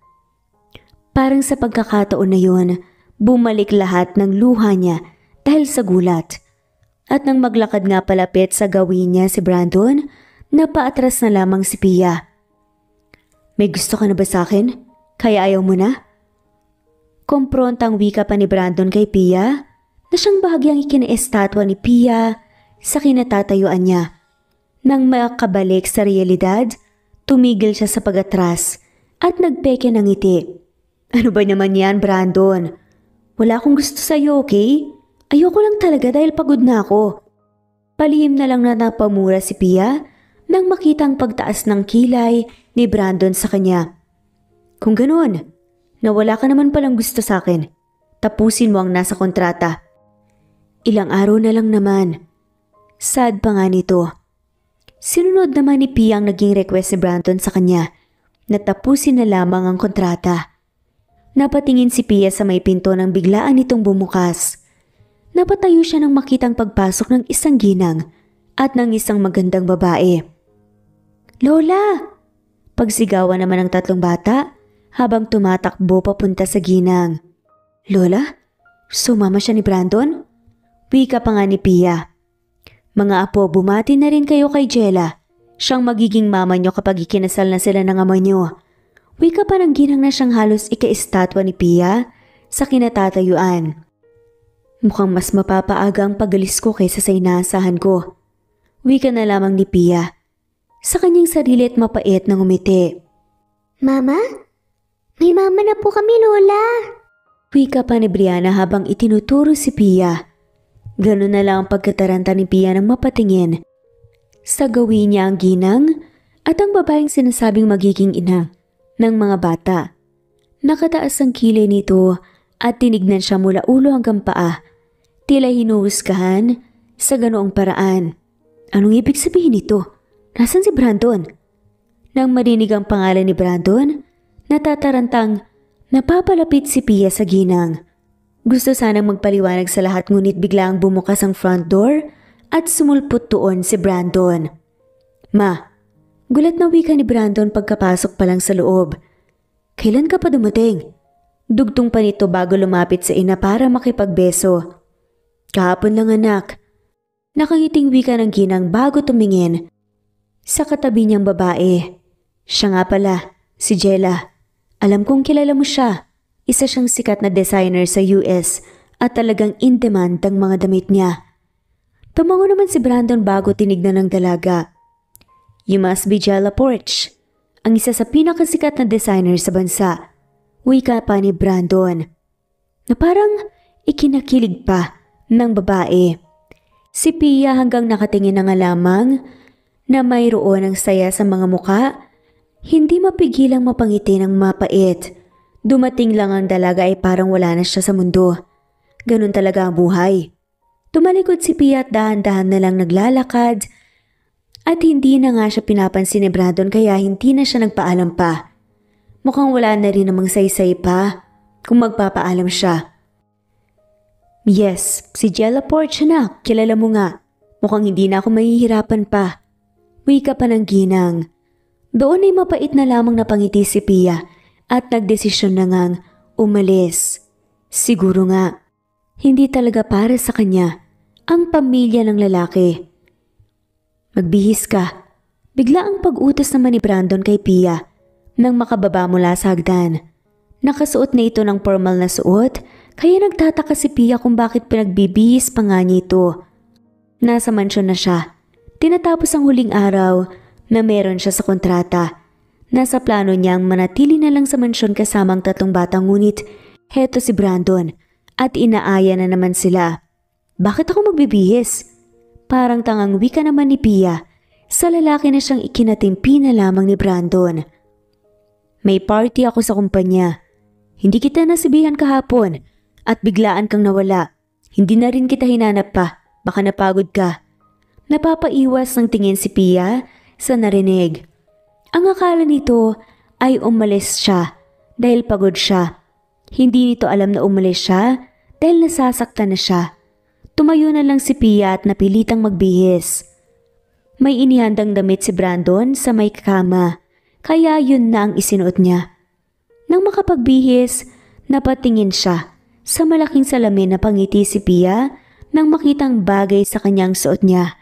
Parang sa pagkakataon na yun, bumalik lahat ng luha niya dahil sa gulat. At nang maglakad nga palapit sa gawin niya si Brandon, napaatras na lamang si Pia. May gusto ka na ba sa akin? Kaya ayaw mo na? Komprontang wika pa ni Brandon kay Pia na siyang bahagyang ikinaestatwa ni Pia sa kinatatayuan niya. Nang makabalik sa realidad, tumigil siya sa pag-atras at nagpeke ng ngiti. Ano ba naman yan, Brandon? Wala akong gusto sa'yo, okay? Ayoko lang talaga dahil pagod na ako. Palihim na lang na napamura si Pia nang makita ang pagtaas ng kilay ni Brandon sa kanya. Kung ganoon, na wala ka naman palang gusto sa akin, tapusin mo ang nasa kontrata. Ilang araw na lang naman. Sad pa nga nito. Sinunod naman ni Pia ang naging request ni Brandon sa kanya na tapusin na lamang ang kontrata. Napatingin si Pia sa may pinto nang biglaan nitong bumukas. Napatayo siya nang makitang pagpasok ng isang ginang at ng isang magandang babae. Lola! Pagsigawan naman ng tatlong bata habang tumatakbo papunta sa ginang. Lola? Sumama siya ni Brandon? Wika pa nga ni Pia. Mga apo, bumati na rin kayo kay Jella. Siyang magiging mama niyo kapag ikinasal na sila ng ama niyo. Wika pa ng ginang na siyang halos ika-estatwa ni Pia sa kinatatayuan. Mukhang mas mapapaaga ang pagalis ko kaysa sa inaasahan ko. Wika na lamang ni Pia. Sa kanyang sarili at mapait na ngumiti. Mama? May mama na po kami, Lola. Wika pa ni Brianna habang itinuturo si Pia. Ganun na lang ang pagkataranta ni Pia nang mapatingin. Sa gawin niya ang ginang at ang babaeng sinasabing magiging ina ng mga bata. Nakataas ang kilay nito at tinignan siya mula ulo hanggang paa. Tila hinuhusgahan sa ganoong paraan. Anong ibig sabihin nito? Nasaan si Brandon? Nang marinig ang pangalan ni Brandon, natatarantang napapalapit si Pia sa ginang. Gusto sanang magpaliwanag sa lahat ngunit biglang bumukas ang front door at sumulpot doon si Brandon. Ma, gulat na wika ni Brandon pagkapasok pa lang sa loob. Kailan ka pa dumating? Dugtong pa nito bago lumapit sa ina para makipagbeso. Kahapon lang anak. Nakangiting wika ng ginang bago tumingin sa katabi niyang babae. Siya nga pala, si Jella. Alam kong kilala mo siya. Isa siyang sikat na designer sa US at talagang in demand ang mga damit niya. Tumango naman si Brandon bago tinignan ng dalaga. You must be Jella Porch, ang isa sa pinakasikat na designer sa bansa. Wika pa ni Brandon. Na parang ikinakilig pa ng babae. Si Pia hanggang nakatingin na nga lamang na mayroon ang saya sa mga muka, hindi mapigilang mapangiti ng mapait. Dumating lang ang dalaga ay parang wala na siya sa mundo. Ganun talaga ang buhay. Tumalikod si Pia at dahan-dahan na lang naglalakad at hindi na nga siya pinapansin ni Brandon kaya hindi na siya nagpaalam pa. Mukhang wala na rin namang saysay pa kung magpapaalam siya. Yes, si Jella Porch na, kilala mo nga. Mukhang hindi na ako mahihirapan pa. Wika pa ng ginang. Doon ay mapait na lamang napangiti si Pia at nagdesisyon na ngang umalis. Siguro nga, hindi talaga para sa kanya ang pamilya ng lalaki. Magbihis ka. Bigla ang pag-utos naman ni Brandon kay Pia nang makababa mula sa hagdan. Nakasuot na ito ng formal na suot kaya nagtataka si Pia kung bakit pinagbibihis pa nga niya ito. Nasa mansyon na siya. Tinatapos ang huling araw na meron siya sa kontrata. Nasa plano niyang manatili na lang sa mansyon kasama ang 3 bata ngunit heto si Brandon at inaaya na naman sila. Bakit ako magbibihis? Parang tangang wika naman ni Pia sa lalaki na siyang ikinatimpi na lamang ni Brandon. May party ako sa kumpanya. Hindi kita nasibihan kahapon at biglaan kang nawala. Hindi na rin kita hinanap pa. Baka napagod ka. Napapaiwas ng tingin si Pia sa narinig. Ang akala nito ay umalis siya dahil pagod siya. Hindi nito alam na umalis siya dahil nasasaktan na siya. Tumayo na lang si Pia at napilitang magbihis. May inihandang damit si Brandon sa may kama, kaya yun na ang isinuot niya. Nang makapagbihis, napatingin siya sa malaking salamin na pangiti si Pia nang makitang bagay sa kanyang suot niya.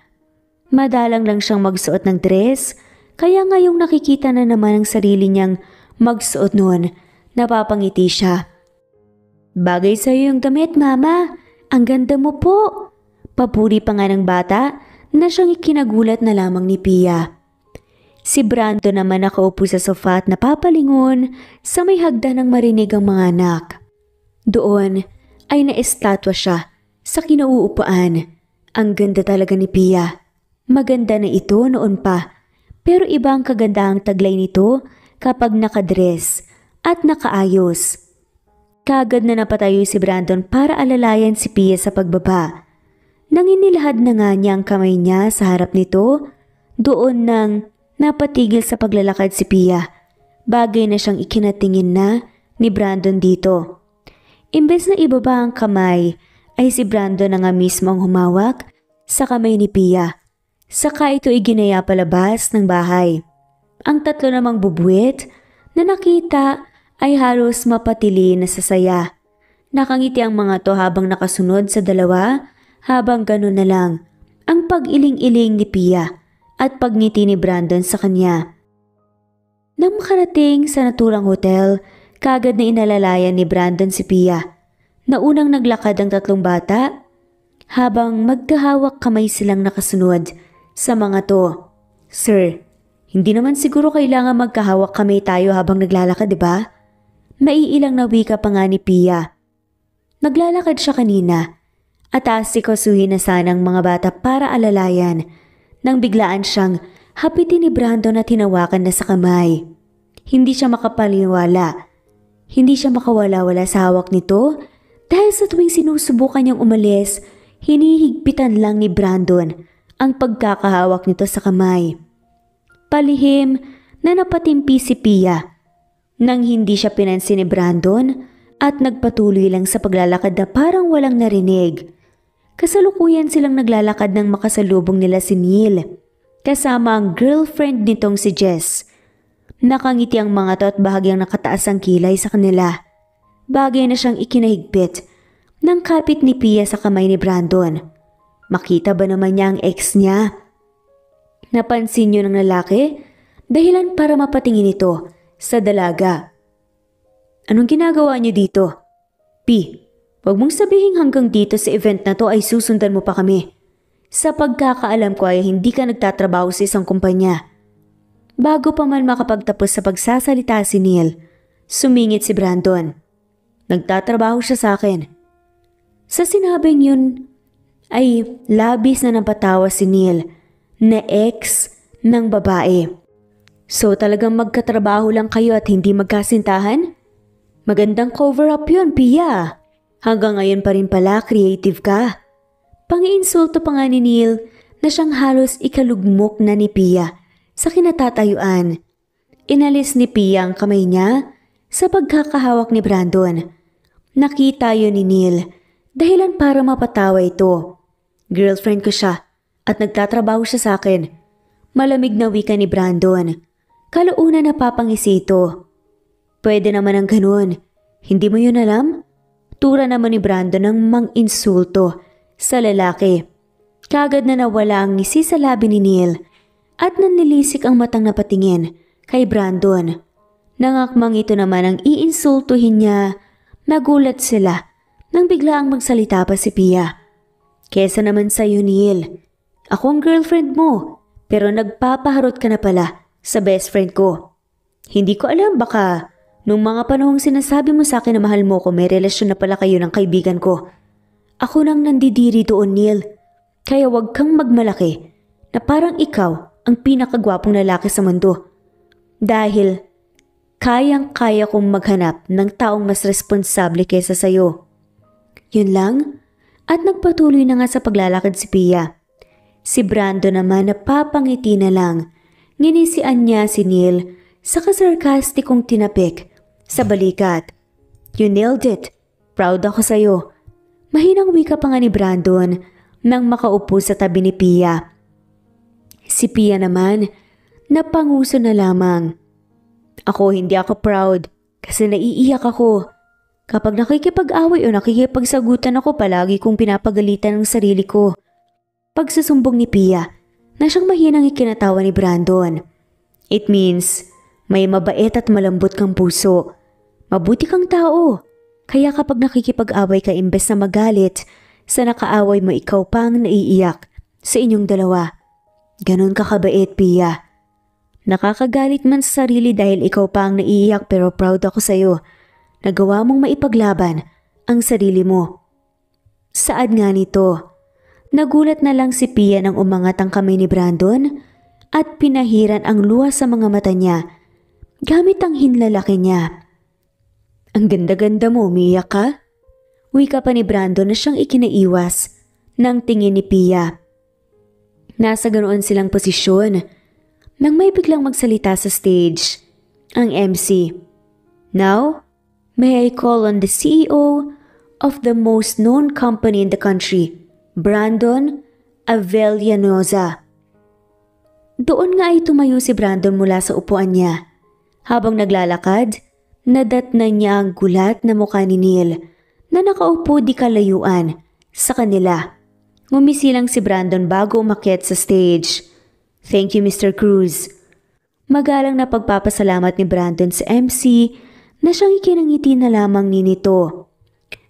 Madalang lang siyang magsuot ng dress, kaya ngayong nakikita na naman ang sarili niyang magsuot noon, napapangiti siya. Bagay sa'yo yung damit, Mama. Ang ganda mo po. Papuri pa nga ng bata na siyang ikinagulat na lamang ni Pia. Si Brando naman nakaupo sa sofa at napapalingon sa may hagdan ng marinig ang mga anak. Doon ay naestatwa siya sa kinauupuan. Ang ganda talaga ni Pia. Maganda na ito noon pa. Pero iba ang kagandahang taglay nito kapag nakadress at nakaayos. Kagad na napatayo si Brandon para alalayan si Pia sa pagbaba. Nang inilahad na nga niya ang kamay niya sa harap nito, doon nang napatigil sa paglalakad si Pia. Bagay na siyang ikinatingin na ni Brandon dito. Imbes na ibaba ang kamay, ay si Brandon na nga mismo ang humawak sa kamay ni Pia. Saka ito iginaya palabas ng bahay. Ang 3 namang bubuwit na nakita ay halos mapatili na sa saya. Nakangiti ang mga to habang nakasunod sa dalawa, habang gano'n na lang ang pag-iling-iling ni Pia at pagngiti ni Brandon sa kanya. Nang makarating sa naturang hotel, kagad na inalalayan ni Brandon si Pia. Naunang naglakad ang 3 bata habang magkahawak kamay silang nakasunod sa mga to. Sir, hindi naman siguro kailangan magkahawak kamay tayo habang naglalakad, diba? Maiilang na wika pa nga ni Pia. Naglalakad siya kanina at asikasuhin na sana ang mga bata para alalayan nang biglaan siyang hapitin ni Brandon at hinawakan na sa kamay. Hindi siya makapaniwala. Hindi siya makawala-wala sa hawak nito dahil sa tuwing sinusubukan niyang umalis, hinihigpitan lang ni Brandon ang pagkakahawak nito sa kamay. Palihim na napatimpi si Pia nang hindi siya pinansin ni Brandon at nagpatuloy lang sa paglalakad na parang walang narinig. Kasalukuyan silang naglalakad nang makasalubong nila si Neil kasama ang girlfriend nitong si Jess. Nakangiti ang mga to at bahagyang nakataas ang kilay sa kanila. Bagay na siyang ikinahigpit ng kapit ni Pia sa kamay ni Brandon. Makita ba naman niya ang ex niya? Napansin niyo ng lalaki? Dahilan para mapatingin ito sa dalaga. Anong ginagawa niyo dito? P, huwag mong sabihin hanggang dito sa event na to ay susundan mo pa kami. Sa pagkakaalam ko ay hindi ka nagtatrabaho sa isang kumpanya. Bago pa man makapagtapos sa pagsasalita si Neil, sumingit si Brandon. Nagtatrabaho siya sa akin. Sa sinabing yun, ay labis na napatawa si Neil na ex ng babae. So talagang magkatrabaho lang kayo at hindi magkasintahan? Magandang cover-up yun, Pia. Hanggang ngayon pa rin pala creative ka. Pangiinsulto pa nga ni Neil na siyang halos ikalugmok na ni Pia sa kinatatayuan. Inalis ni Pia ang kamay niya sa pagkakahawak ni Brandon. Nakita yun ni Neil, dahilan para mapatawa ito. Girlfriend ko siya at nagtatrabaho siya sa akin. Malamig na wika ni Brandon. Kalaunan napapangisi ito. Pwede naman ang ganun. Hindi mo yun alam? Tura naman ni Brandon ng mang-insulto sa lalaki. Kagad na nawala ang ngisi sa labi ni Neil at nannilisik ang matang napatingin kay Brandon. Nangakmang ito naman ang iinsultuhin niya. Nagulat sila nang biglaang magsalita pa si Pia. Kesa naman sa'yo, Neil. Ako ang girlfriend mo, pero nagpapaharot ka na pala sa best friend ko. Hindi ko alam, baka nung mga panahong sinasabi mo sa akin na mahal mo ko, may relasyon na pala kayo ng kaibigan ko. Ako nang nandidiri doon, Neil. Kaya wag kang magmalaki na parang ikaw ang pinakagwapong lalaki sa mundo. Dahil kayang-kaya kong maghanap ng taong mas responsable kesa sa'yo. Yun lang? At nagpatuloy na nga sa paglalakad si Pia. Si Brando naman napapangiti na lang. Nginisian niya si Neil sa kasarkastikong tinapik sa balikat. You nailed it. Proud ako sa'yo. Mahinang wika pa nga ni Brandon nang makaupo sa tabi ni Pia. Si Pia naman, napanguso na lamang. Hindi ako proud kasi naiiyak ako. Kapag nakikipag-away o nakikipagsagutan ako, palagi kong pinapagalitan ang sarili ko. Pagsusumbong ni Pia na siyang mahinang ikinatawa ni Brandon. It means may mabait at malambot kang puso. Mabuti kang tao. Kaya kapag nakikipag-away ka imbes na magalit, sa nakaaway mo ikaw pang naiiyak sa inyong dalawa. Ganon ka kabait, Pia. Nakakagalit man sa sarili dahil ikaw pa ang naiiyak pero proud ako sa'yo. Nagawa mong maipaglaban ang sarili mo. Saad nga nito? Nagulat na lang si Pia nang umangat ang kamay ni Brandon at pinahiran ang luha sa mga mata niya gamit ang hinlalaki niya. Ang ganda-ganda mo, umiiyak ka? Wika pa ni Brandon na siyang ikinaiwas ng tingin ni Pia. Nasa ganoon silang posisyon nang may biglang magsalita sa stage ang MC. Now, may I call on the CEO of the most known company in the country, Brandon Avellanoza. Doon nga ay tumayo si Brandon mula sa upuan niya. Habang naglalakad, nadatnan niya ang gulat na mukha ni Neil na nakaupo di kalayuan sa kanila. Ngumisi lang si Brandon bago umakyat sa stage. Thank you, Mr. Cruz. Magalang na pagpapasalamat ni Brandon sa MC na siyang ikinangiti na lamang ni nito.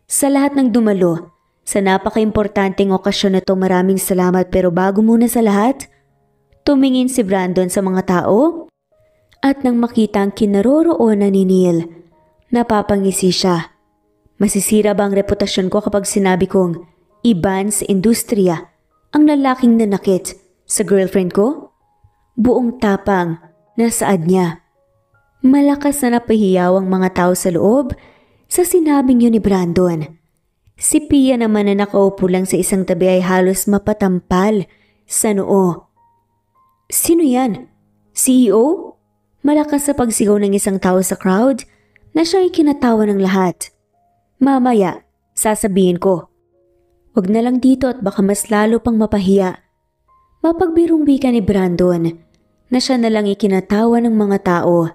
Sa lahat ng dumalo, sa napaka-importanteng okasyon na ito, maraming salamat, pero bago muna sa lahat, tumingin si Brandon sa mga tao at nang makita ang kinaroroonan ni Neil, napapangisi siya. Masisira ba ang reputasyon ko kapag sinabi kong iban sa industriya ang lalaking nanakit sa girlfriend ko? Buong tapang nasaad niya. Malakas na napahiyaw ang mga tao sa loob sa sinabing yun ni Brandon. Si Pia naman na nakaupo lang sa isang tabi ay halos mapatampal sa noo. Sino yan? CEO? Malakas sa pagsigaw ng isang tao sa crowd na siyang ikinatawa ng lahat. Mamaya, sasabihin ko. Wag na lang dito at baka mas lalo pang mapahiya. Mapagbirong wika ni Brandon na siya na lang ikinatawa ng mga tao.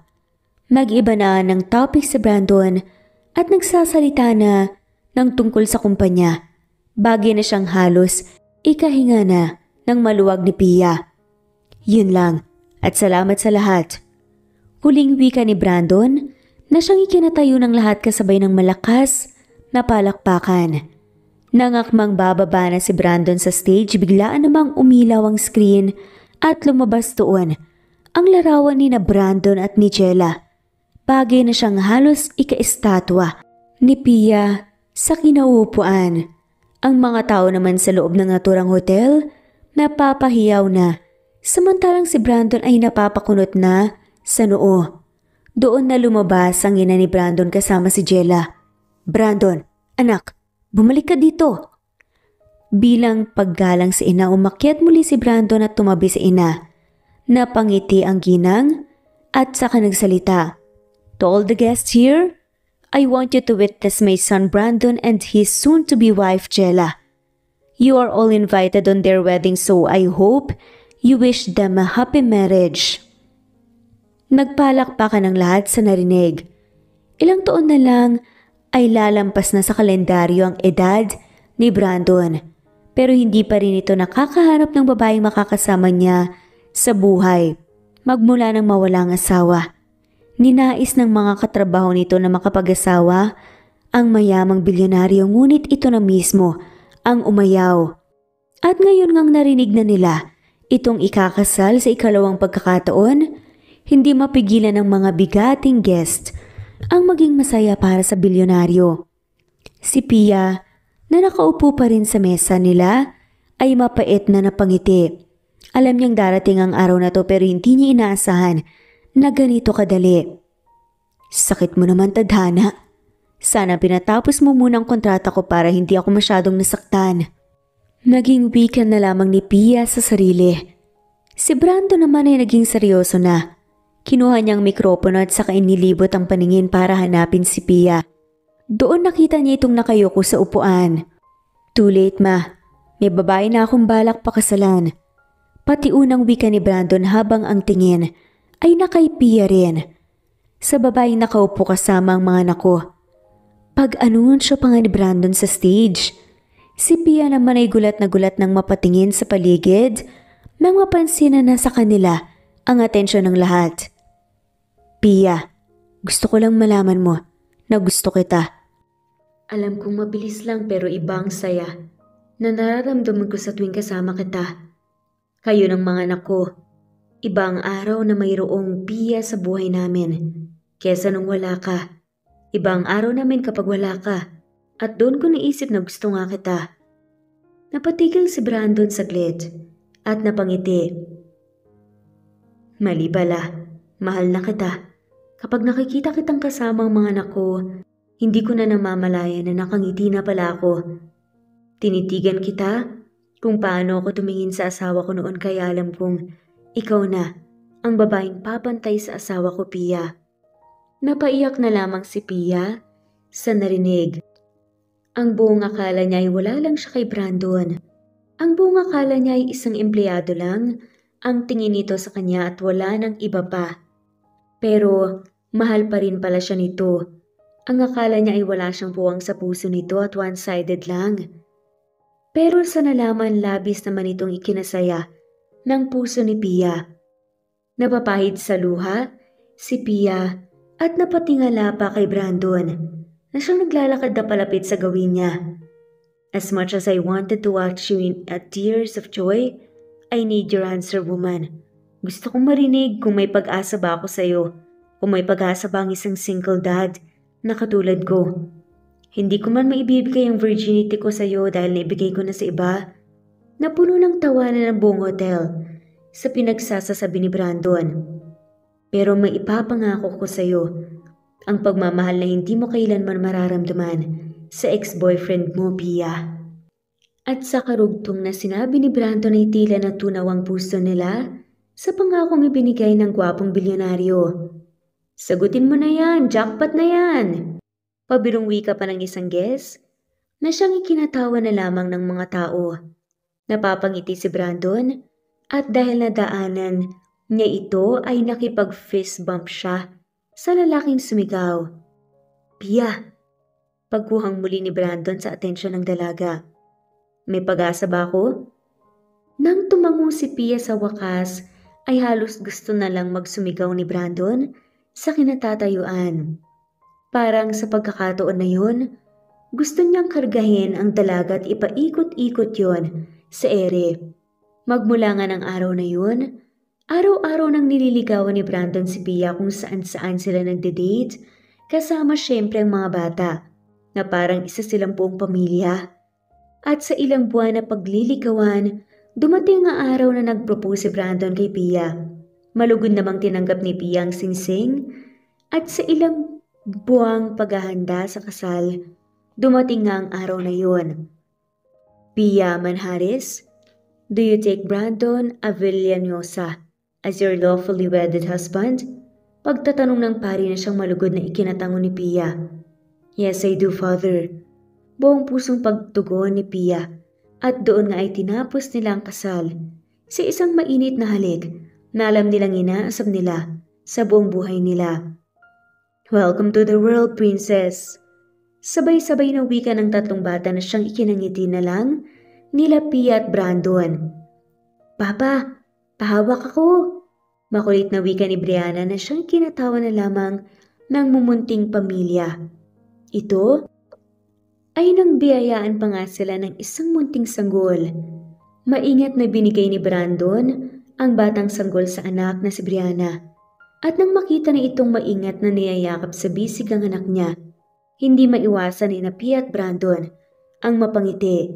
Nag-iba na ng topic si Brandon at nagsasalita na ng tungkol sa kumpanya. Bagay na siyang halos ikahinga na ng maluwag ni Pia. Yun lang at salamat sa lahat. Huling wika ni Brandon na siyang ikinatayo ng lahat kasabay ng malakas na palakpakan. Nangakmang bababa na si Brandon sa stage, biglaan namang umilaw ang screen at lumabas doon ang larawan ni na Brandon at ni Jella. Bagay na siyang halos ika-estatwa ni Pia sa kinaupuan. Ang mga tao naman sa loob ng naturang hotel, napapahiyaw na. Samantalang si Brandon ay napapakunot na sa noo. Doon na lumabas ang ina ni Brandon kasama si Jella. "Brandon, anak, bumalik ka dito." Bilang paggalang sa ina, umakyat muli si Brandon at tumabi sa ina. Napangiti ang ginang at saka nagsalita. "To all the guests here, I want you to witness my son Brandon and his soon-to-be wife Jella. You are all invited on their wedding, so I hope you wish them a happy marriage." Nagpalakpakan ng lahat sa narinig. Ilang taon na lang ay lalampas na sa kalendaryo ang edad ni Brandon. Pero hindi pa rin ito nakakahanap ng babaeng makakasama niya sa buhay magmula nang mawala ang asawa. Ninais ng mga katrabaho nito na makapag-asawa ang mayamang bilyonaryo, ngunit ito na mismo ang umayaw. At ngayon ngang narinig na nila itong ikakasal sa ikalawang pagkakataon, hindi mapigilan ng mga bigating guest ang maging masaya para sa bilyonaryo. Si Pia, na nakaupo pa rin sa mesa nila, ay mapait na napangiti. Alam niyang darating ang araw na to pero hindi niya inaasahan na ganito kadali. "Sakit mo naman, tadhana. Sana pinatapos mo muna ang kontrata ko para hindi ako masyadong nasaktan." Naging weekend na lamang ni Pia sa sarili. Si Brando naman ay naging seryoso na. Kinuha niyang mikropono at saka inilibot ang paningin para hanapin si Pia. Doon nakita niya itong nakayuko sa upuan. "Too late, ma. May babae na akong balak pakasalan." Pati unang wika ni Brandon habang ang tingin ay nakay Pia rin. Sa babaeng nakaupo kasama ang mga anak ko. Pag-anunsyo pa nga ni Brandon sa stage. Si Pia naman ay gulat nang mapatingin sa paligid nang mapansin na nasa kanila ang atensyon ng lahat. "Pia, gusto ko lang malaman mo na gusto kita. Alam kong mabilis lang pero ibang saya na nararamdaman ko sa tuwing kasama kita. Kayo ng mga anak ko, ibang araw na mayroong Pia sa buhay namin kesa nung wala ka. Ibang araw namin kapag wala ka at doon ko naisip na gusto nga kita." Napatigil si Brandon saglit at napangiti. "Mali pala, mahal na kita. Kapag nakikita kitang kasama ang mga anak ko, hindi ko na namamalayan na nakangiti na pala ako. Tinitigan kita kung paano ako tumingin sa asawa ko noon kaya alam kong ikaw na ang babaeng papantay sa asawa ko, Pia." Napaiyak na lamang si Pia sa narinig. Ang buong akala niya ay wala lang siya kay Brandon. Ang buong akala niya ay isang empleyado lang ang tingin nito sa kanya at wala ng iba pa. Pero mahal pa rin pala siya nito. Ang akala niya ay wala siyang puwang sa puso nito at one-sided lang. Pero sa nalaman labis naman itong ikinasaya ng puso ni Pia. Napapahid sa luha si Pia at napatingala pa kay Brandon na siyang naglalakad na palapit sa gawin niya. "As much as I wanted to watch you in tears of joy, I need your answer, woman. Gusto kong marinig kung may pag-asa ba ako sa'yo, kung may pag-asa ba ang isang single dad na katulad ko. Hindi ko man maibibigay ang virginity ko sa'yo dahil naibigay ko na sa iba." Napuno ng tawanan ng buong hotel sa pinagsasasabi ni Brandon. "Pero may ipapangako ko sa'yo, ang pagmamahal na hindi mo kailanman mararamdaman sa ex-boyfriend mo, Pia." At sa karugtong na sinabi ni Brandon ay tila natunaw ang puso nila sa pangakong ibinigay ng gwapong bilyonaryo. "Sagutin mo na yan, jackpot na yan!" Pabirong wika pa ng isang guest na siyang ikinatawa na lamang ng mga tao. Napapangiti si Brandon at dahil nadaanan niya ito ay nakipag-fist bump siya sa lalaking sumigaw. "Pia!" Pagkuhang muli ni Brandon sa atensyon ng dalaga. "May pag-asa ba ako?" Nang tumango si Pia sa wakas ay halos gusto na lang magsumigaw ni Brandon sa kinatatayuan. Parang sa pagkakataon na yun, gusto niyang kargahin ang dalaga at ipaikot-ikot yon sa ere. Magmula nga ng araw na yun, araw-araw nang nililigawan ni Brandon si Pia kung saan-saan sila nagde-date, kasama syempre ang mga bata, na parang isa silang buong pamilya. At sa ilang buwan na paglilikawan, dumating ang araw na nag-propose si Brandon kay Pia. Malugod namang tinanggap ni Pia ang singsing at sa ilang buwang paghahanda sa kasal, dumating nga ang araw na yun. Pia Manjares, do you take Brandon Avellanosa as your lawfully wedded husband? Pagtatanong ng pari na siyang malugod na ikinatango ni Pia. Yes, I do, Father. Buong pusong pagtugon ni Pia at doon nga ay tinapos nila ang kasal sa isang mainit na halik na alam nilang inaasam nila sa buong buhay nila. Welcome to the world, Princess! Sabay-sabay na wika ng tatlong bata na siyang ikinangiti na lang nila Pia at Brandon. Papa, pahawak ako! Makulit na wika ni Brianna na siyang kinatawa na lamang ng mumunting pamilya. Ito ay nang biyayaan pa nga sila ng isang munting sanggol. Maingat na binigay ni Brandon ang batang sanggol sa anak na si Brianna. At nang makita na itong maingat na niyayakap sa bisig ang anak niya, hindi maiwasan ni Pia at Brandon ang mapangiti.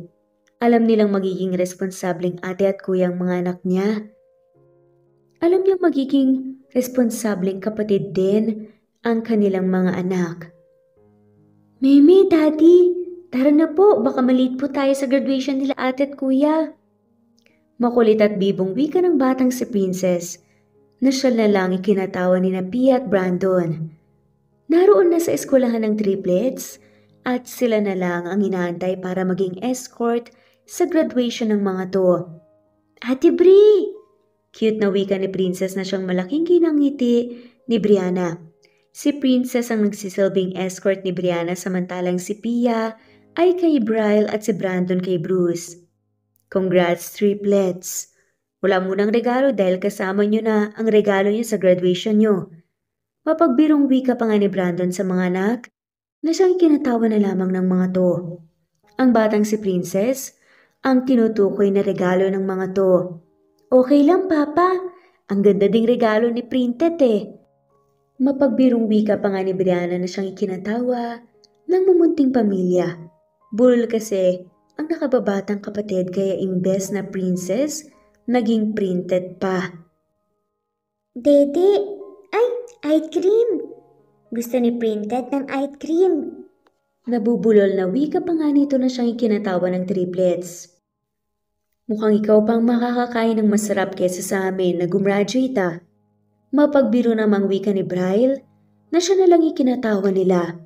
Alam nilang magiging responsableng ate at kuya ang mga anak niya. Alam niyang magiging responsableng kapatid din ang kanilang mga anak. Mimi, Daddy, tara na po, baka maliit po tayo sa graduation nila ate at kuya. Makulit at bibong wika ng batang si Princess na siya na lang ikinatawa ni Pia at Brandon. Naroon na sa eskwelahan ng triplets at sila na lang ang inaantay para maging escort sa graduation ng mga to. Ate Bri! Cute na wika ni Princess na siyang malaking kinangiti ni Brianna. Si Princess ang nagsisilbing escort ni Brianna samantalang si Pia ay kay Bryle at si Brandon kay Bruce. Congrats, triplets! Wala munang regalo dahil kasama nyo na ang regalo niyo sa graduation nyo. Mapagbirong wika pa nga ni Brandon sa mga anak na siyang kinatawa na lamang ng mga to. Ang batang si Princess ang tinutukoy na regalo ng mga to. Okay lang, Papa. Ang ganda ding regalo ni Printed eh. Mapagbirong wika pa nga ni Brianna na siyang ikinatawa ng mumunting pamilya. Bulol kasi ang nakababatang kapatid kaya imbes na Princess, naging Printed pa. Dede, ay, ice cream! Gusto ni Printed ng ice cream. Nabubulol na wika pa nga nito na siyang ikinatawa ng triplets. Mukhang ikaw pang makakakain ng masarap kesa sa amin na gumraduate ah. Mapagbiro namang wika ni Bryle na siya na lang ikinatawa nila.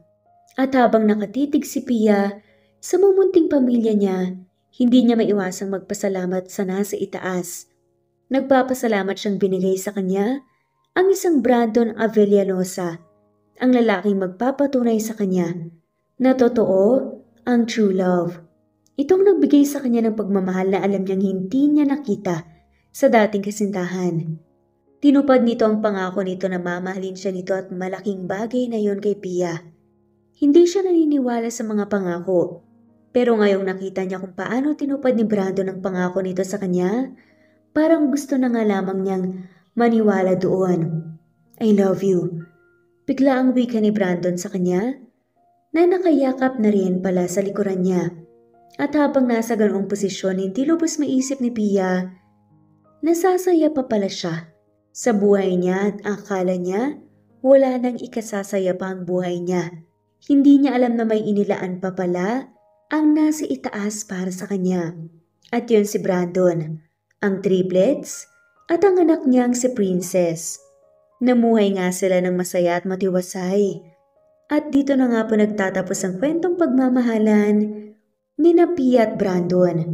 At habang nakatitig si Pia sa mumunting pamilya niya, hindi niya maiwasang magpasalamat sa nasa itaas. Nagpapasalamat siyang binigay sa kanya ang isang Brandon Avellanosa, ang lalaking magpapatunay sa kanya na totoo ang true love. Itong nagbigay sa kanya ng pagmamahal na alam niyang hindi niya nakita sa dating kasintahan. Tinupad nito ang pangako nito na mamahalin siya nito at malaking bagay na yon kay Pia. Hindi siya naniniwala sa mga pangako, pero ngayong nakita niya kung paano tinupad ni Brandon ang pangako nito sa kanya, parang gusto na nga lamang niyang maniwala doon. I love you. Bigla ang wika ni Brandon sa kanya na nakayakap na rin pala sa likuran niya. At habang nasa ganoong posisyon, hindi lubos maisip ni Pia, nasasaya pa pala siya sa buhay niya at akala niya wala nang ikasasaya pa ang buhay niya. Hindi niya alam na may inilaan pa pala ang nasa itaas para sa kanya. At yun si Brandon, ang triplets at ang anak niyang si Princess. Namuhay nga sila ng masaya at matiwasay. At dito na nga po nagtatapos ang kwentong pagmamahalan ni Pia at Brandon.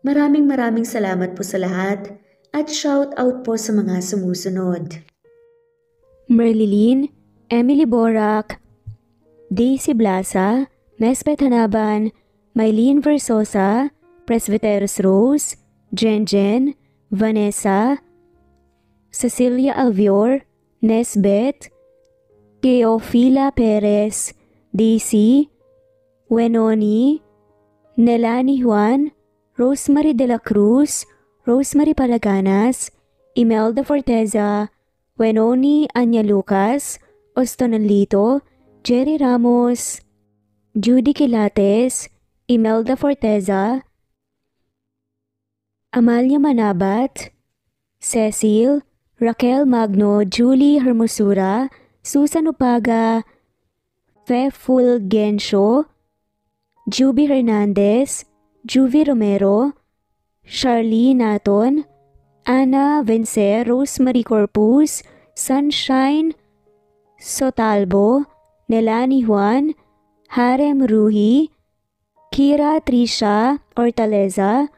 Maraming salamat po sa lahat at shout out po sa mga sumusunod. Merlilyn, Emily Borac, Daisy Blasa, Mespet Hanaban, Mylene Versosa, Presbyteros Rose, Jen, Vanessa, Cecilia Alvior, Nesbeth, Teofila Perez, Daisy, Wenoni, Nelani Juan, Rosemary de la Cruz, Rosemary Palaganas, Imelda Forteza, Wenoni Anya Lucas, Oston Anlito, Jerry Ramos, Judy Quilates, Imelda Forteza, Amalia Manabat, Cecil, Raquel Magno, Julie Hermosura, Susan Upaga, Fe Fulgencio, Juby Hernandez, Juvie Romero, Charlie Naton, Ana Vencer, Rosemary Corpus, Sunshine Sotalbo, Nelani Juan, Harem Ruhi, Kira Trisha Ortaleza,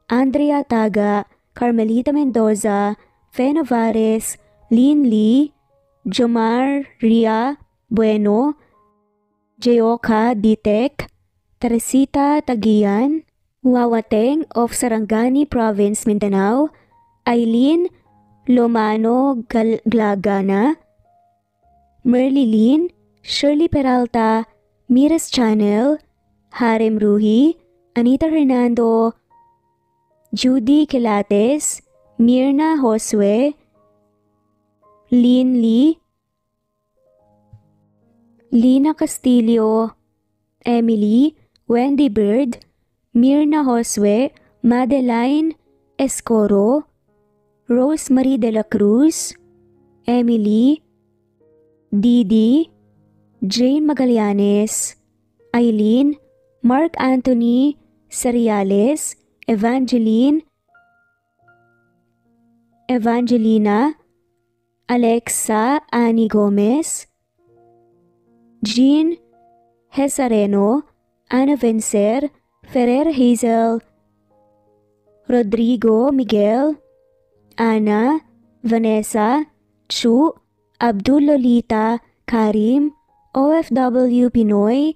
Andrea Taga, Carmelita Mendoza, Fe Novares, Lynn Lee, Jomar Ria Bueno, Jeoka Ditek, Teresita Tagian, Wawateng of Sarangani Province, Mindanao, Eileen Lomano Glagana, Merlilyn, Shirley Peralta, Miras Channel, Harem Ruhi, Anita Hernando, Judy Quilates, Mirna Josue, Lynn Lee, Lina Castillo, Emily, Wendy Bird, Mirna Josue, Madeline Escoro, Rosemary de la Cruz, Emily, Didi, Jane Magallanes, Eileen, Mark Anthony Seriales, Evangelina, Alexa Annie Gomez, Jean Hesareno, Ana Vencer, Ferrer Hazel, Rodrigo Miguel, Ana, Vanessa, Chu, Abdul Lolita, Karim, OFW Pinoy,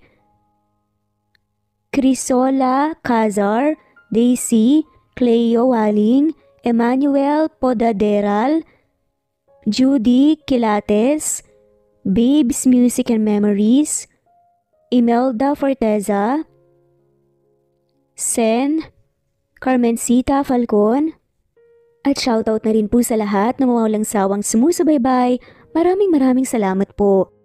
Crisola Cazar, Daisy, Cleo Waling, Emmanuel Podaderal, Judy Quilates, Babes Music and Memories, Imelda Forteza, Sen, Carmencita Falcon, at shoutout na rin po sa lahat na mawalang sawang sumusubaybay. Maraming salamat po.